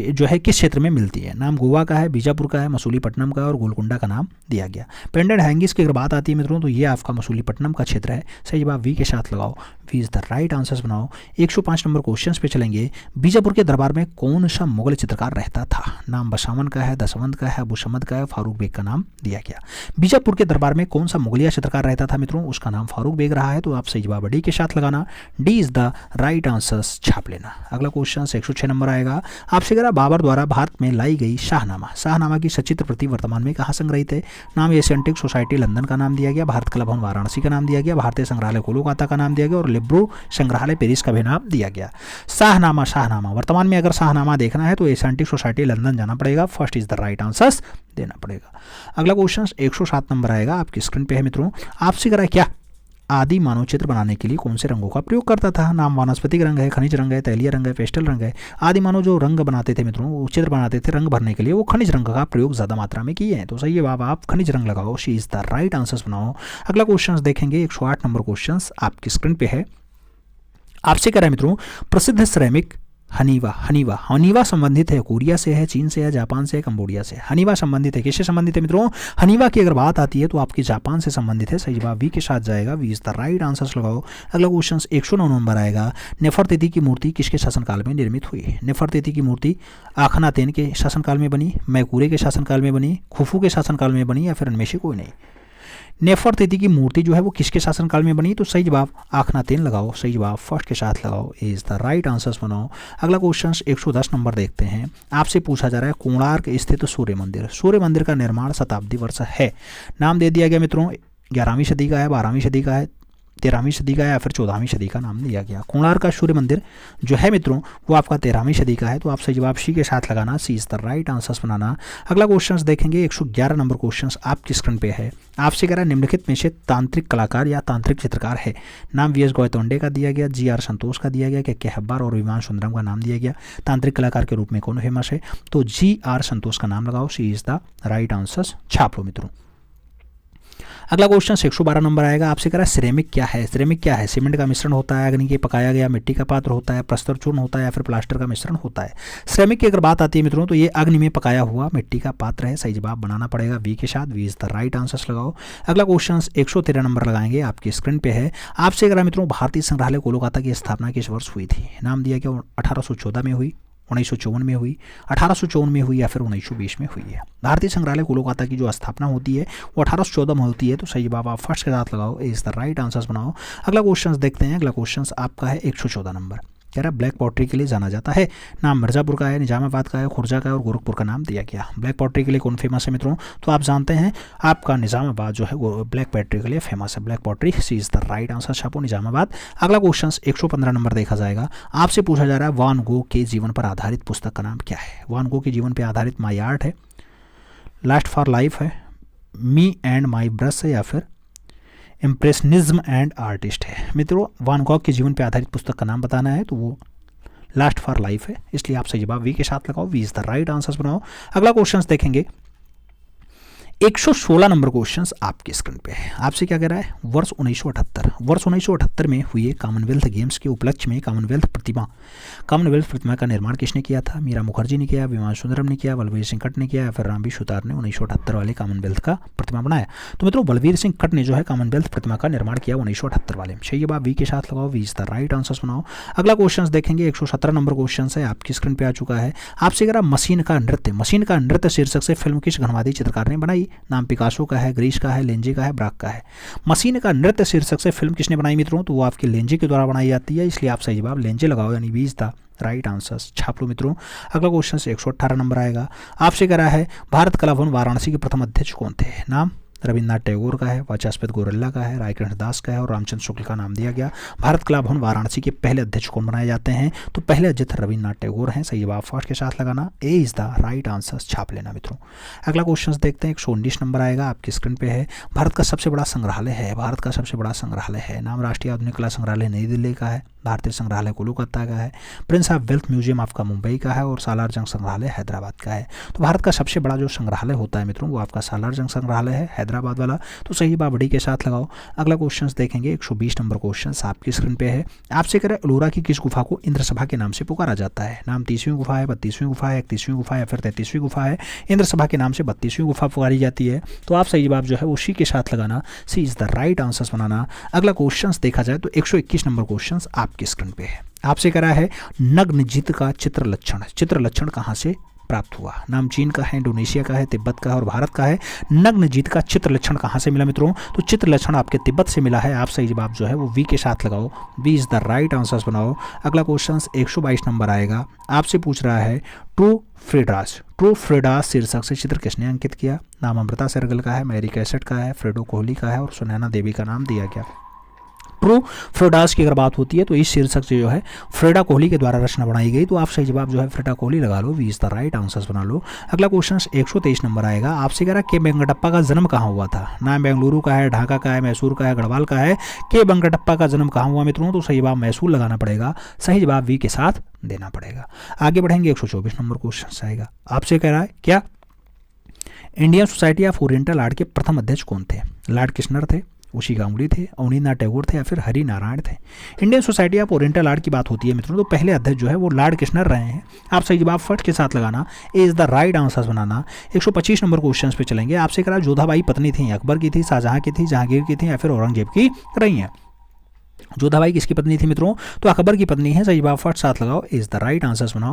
जो है किस क्षेत्र में मिलती है। नाम गोवा का है, बीजापुर का है, मसूलीपट्टनम का है और गोलकुंडा का नाम दिया गया। पेंडेड हैंगिस की अगर बात आती है मित्रों तो ये आपका मसूलीपट्टनम का क्षेत्र है, सही जवाब वी के साथ लगाओ, B is the right answers बनाओ। 105 नंबर क्वेश्चन पे चलेंगे, बीजापुर के दरबार में कौन सा मुगल चित्रकार रहता था। नाम बसावन का है, दसवंत का है, अबू समद का है, फारूक बेग का नाम दिया गया। बीजापुर के दरबार में कौन सा मुगलिया चित्रकार रहता था मित्रों, उसका नाम फारूक बेग रहा है, तो आप सही जवाब डी के साथ लगाना, D is the right answers छाप लेना। अगला क्वेश्चन 106 नंबर आएगा, आपसे कह रहा बाबर द्वारा भारत में लाई गई शाहनामा की सचित्र प्रति वर्तमान में कहाँ संग्रहित है। नाम एशियंटिक सोसाइटी लंदन का नाम दिया गया, भारत कला भवन वाराणसी का नाम दिया गया, भारतीय संग्रहालय कोलकाता का नाम दिया गया और लिब्रो संग्रहालय पेरिस का भी नाम दिया गया। शाहनामा वर्तमान में अगर शाहनामा देखना है तो एशियंटिक सोसाइटी लंदन जाना पड़ेगा, first is the right answers देना पड़ेगा। अगला क्वेश्चन 107 नंबर आएगा, आपकी स्क्रीन पे है मित्रों, आपसे करा क्या आदि मानव चित्र बनाने के लिए कौन से रंगों का प्रयोग करता था। नाम वानस्पतिक रंग है, खनिज रंग है, तैलीय रंग है, पेस्टल रंग है। आदि मानव जो रंग बनाते थे मित्रों, वो चित्र बनाते थे रंग भरने के लिए, वो खनिज रंग का प्रयोग ज़्यादा मात्रा में किए हैं, तो सही जवाब आप खनिज रंग लगाओ, she is the right answers बनाओ। अगला क्वेश्चन देखेंगे 108 नंबर क्वेश्चन आपकी स्क्रीन पे है, आपसे कह रहा है मित्रों प्रसिद्ध सिरेमिक हनीवा संबंधित है कोरिया से है, चीन से है, जापान से है, कंबोडिया से। हनीवा संबंधित है, किससे संबंधित है मित्रों, हनीवा की अगर बात आती है तो आपकी जापान से संबंधित है, सही जवाब वी के साथ जाएगा, B is the right answers लगाओ। अगला क्वेश्चन 109 नंबर आएगा, नेफरतिति की मूर्ति किसके शासनकाल में निर्मित हुई। नेफरतिति की मूर्ति आखनातेन के शासनकाल में बनी, मैकूरे के शासनकाल में बनी, खुफू के शासनकाल में बनी या फिर इनमें से कोई नहीं। नेफरतिति की मूर्ति जो है वो किसके शासनकाल में बनी, तो सही जवाब आखनातेन लगाओ, सही जवाब फर्स्ट के साथ लगाओ, इज द राइट आंसर्स बनाओ। अगला क्वेश्चन 110 नंबर देखते हैं, आपसे पूछा जा रहा है कोणार्क स्थित सूर्य मंदिर का निर्माण शताब्दी वर्ष है। नाम दे दिया गया मित्रों 11वीं सदी का है, 12वीं सदी का है, 13वीं सदी का या फिर 14वीं सदी का नाम दिया गया। कोणार्क का सूर्य मंदिर जो है मित्रों वो आपका 13वीं सदी का है, तो आप सही जवाब सी के साथ लगाना, सी इज द राइट आंसर्स बनाना। अगला क्वेश्चन देखेंगे 111 नंबर क्वेश्चन आपकी स्क्रीन पे है, आपसे कह रहा है निम्नलिखित में से तांत्रिक कलाकार या तांत्रिक चित्रकार है। नाम वी एस गौतोंडे का दिया गया, जी आर संतोष का दिया गया, के हब्बार और विमान सुंदरम का नाम दिया गया। तांत्रिक कलाकार के रूप में कौन फेमस है, तो जी आर संतोष का नाम लगाओ, सी इज द राइट आंसर्स छाप लो मित्रों। अगला क्वेश्चन 112 नंबर आएगा, आपसे कह रहा है सिरेमिक क्या है। सिरेमिक क्या है? सीमेंट का मिश्रण होता है, अग्नि के पकाया गया मिट्टी का पात्र होता है, प्रस्तर चूर्ण होता है या फिर प्लास्टर का मिश्रण होता है। सिरेमिक की अगर बात आती है मित्रों तो ये अग्नि में पकाया हुआ मिट्टी का पात्र है। सही जवाब बनाना पड़ेगा वी के साथ, B is the right answer लगाओ। अगला क्वेश्चन 113 नंबर लगाएंगे, आपकी स्क्रीन पे है। आपसे अगर मित्रों भारतीय संग्रहालय कोलकाता की स्थापना किस वर्ष हुई थी? नाम दिया गया 1814 में हुई, 1954 में हुई, 1854 में हुई या फिर 1920 में हुई है। भारतीय संग्रहालय कोलकाता की जो स्थापना होती है वो 1814 में होती है। तो सही जवाब आप फर्स्ट के साथ लगाओ, इज द राइट आंसर्स बनाओ। अगला क्वेश्चन देखते हैं। अगला क्वेश्चन आपका है 114 नंबर, कह रहा है ब्लैक पॉटरी के लिए जाना जाता है। नाम मिर्जापुर का है, निजामाबाद का है, खुर्जा का है और गोरखपुर का नाम दिया गया। ब्लैक पॉटरी के लिए कौन फेमस है मित्रों? तो आप जानते हैं आपका निजामाबाद जो है वो ब्लैक पॉटरी के लिए फेमस है। Black pottery C is the right answer, छापो निजामाबाद। अगला क्वेश्चन 115 नंबर देखा जाएगा। आपसे पूछा जा रहा है वान गो के जीवन पर आधारित पुस्तक का नाम क्या है? वान गो के जीवन पर आधारित माई आर्ट है, लास्ट फॉर लाइफ है, मी एंड माई ब्रश है या फिर इम्प्रेशनिज्म एंड आर्टिस्ट है। मित्रों वान गॉग के जीवन पर आधारित पुस्तक का नाम बताना है तो वो लास्ट फॉर लाइफ है, इसलिए आप सही जवाब वी के साथ लगाओ, B is the right answers बनाओ। अगला क्वेश्चन देखेंगे 116 नंबर क्वेश्चन आपके स्क्रीन पे है। आपसे क्या कह रहा है? वर्ष 1978 में हुए कॉमनवेल्थ गेम्स के उपलक्ष्य में कॉमनवेल्थ प्रतिमा का निर्माण किसने किया था? मीरा मुखर्जी ने किया, विमान सुंदरम ने किया, बलवीर सिंह कट ने किया या फिर रामबी सुतार ने 1978 वाले कॉमनवेल्थ का प्रतिमा बनाया? तो मित्रों बलवीर सिंह कट ने जो है कॉमनवेल्थ प्रतिमा का निर्माण किया 1978 वाले में। सही जवाब वी के साथ लगाओ, B is the right answers बनाओ। अगला क्वेश्चन देखेंगे 117 नंबर क्वेश्चन है, आपकी स्क्रीन पे आ चुका है। आपसे कह रहा मशीन का नृत्य शीर्षक से फिल्म किस घनवादी चित्रकार ने बनाई? नाम पिकासो का है, ग्रीस का है, लेंजे का है, ब्राक का है। मशीन का नृत्य शीर्षक से फिल्म किसने बनाई मित्रों? तो वो आपके लेंजे के द्वारा बनाई जाती है, इसलिए आप सही जवाब लेंजे लगाओ, यानी B is the right answers, छाप लो मित्रों। अगला क्वेश्चन 118 नंबर आएगा। आपसे कह रहा है भारत कला भवन वाराणसी के प्रथम अध्यक्ष कौन थे? नाम रविन्द्रनाथ टैगोर का है, वाचस्पति गौरल्ला का है, रायकृष्ण दास का है और रामचंद्र शुक्ल का नाम दिया गया। भारत कला भवन वाराणसी के पहले अध्यक्ष कौन बनाए जाते हैं? तो पहले अध्यक्ष रविन्द्रनाथ टैगोर हैं। सही जवाब फर्स्ट के साथ लगाना, A is the right answer, छाप लेना मित्रों। अगला क्वेश्चन देखते हैं 119 नंबर आएगा, आपकी स्क्रीन पे है। भारत का सबसे बड़ा संग्रहालय है, भारत का सबसे बड़ा संग्रहालय है। नाम राष्ट्रीय आधुनिक कला संग्रहालय नई दिल्ली का है, भारतीय संग्रहालय कोलकाता का है, प्रिंस ऑफ वेल्थ म्यूजियम आपका मुंबई का है और सालार जंग संग्रहालय हैदराबाद का है। तो भारत का सबसे बड़ा जो संग्रहालय होता है मित्रों वो आपका सालार जंग संग्रहालय है, हैदराबाद वाला। तो सही जवाब डी के साथ लगाओ। अगला क्वेश्चन देखेंगे 120 नंबर क्वेश्चन आपकी स्क्रीन पे है। आपसे कह रहे एलोरा की किस गुफा को इंद्र सभा के नाम से पुकारा जाता है? नाम 30वीं गुफा है, 32वीं गुफा है, 31वीं गुफा है या फिर 33वीं गुफा है? इंद्र सभा के नाम से 32वीं गुफा पुकारी जाती है। तो आप सही जवाब जो है वो सी के साथ लगाना, सी इज द राइट आंसर्स बनाना। अगला क्वेश्चन देखा जाए तो 121 नंबर क्वेश्चन आपकी स्क्रीन पे है। आपसे कह रहा है नग्नजित का चित्र लक्षण कहाँ से प्राप्त हुआ? नाम चीन का है, इंडोनेशिया का है, तिब्बत का है और भारत का है। नग्नजित का चित्र लक्षण कहाँ से मिला मित्रों? तो चित्र लक्षण आपके तिब्बत से मिला है। आप सही जवाब जो है वो वी के साथ लगाओ, B is the right answers बनाओ। अगला क्वेश्चन 122 नंबर आएगा। आपसे पूछ रहा है ट्रू फ्रेडास शीर्षक से चित्र किसने अंकित किया? नाम अमृता सहगल का है, मैरी कैसेट का है, फ्रेडो कोहली का है और सुनैना देवी का नाम दिया गया। ट्रू फ्रेडास की अगर बात होती है तो इस शीर्षक से जो है फ्रेडा कोहली के द्वारा रचना बनाई गई। तो आप सही जवाब जो है फ्रेडा कोहली लगा लो, B is the right answers बना लो। अगला क्वेश्चन 123 नंबर आएगा। आपसे कह रहा है के वेंकटप्पा का जन्म कहाँ हुआ था? नाम बेंगलुरु का है, ढाका का है, मैसूर का है, गढ़वाल का है। के वेंकटप्पा का जन्म कहाँ हुआ मित्रों? तो सही जवाब मैसूर लगाना पड़ेगा, सही जवाब वी के साथ देना पड़ेगा। आगे बढ़ेंगे 124 नंबर क्वेश्चन आएगा। आपसे कह रहा है क्या Indian society of oriental art के प्रथम अध्यक्ष कौन थे? लॉर्ड किशनर थे, उसी गांगुली थे, अवनींद्रनाथ टैगोर थे या फिर हरि नारायण थे? Indian society of oriental art की बात होती है मित्रों तो पहले अध्यक्ष जो है वो लॉर्ड किशनर रहे हैं। आप सही जवाब फर्स्ट के साथ लगाना, A is the right answers बनाना। 125 नंबर क्वेश्चन पे चलेंगे। आपसे करा जोधाबाई पत्नी थी, अकबर की थी, शाहजहां की थी, जहांगीर की थी या फिर औरंगजेब की रही हैं? जोधाबाई किसकी पत्नी थी मित्रों? तो अकबर की पत्नी है। सही जवाब फर्स्ट साथ लगाओ, इज द राइट आंसर्स बनाओ,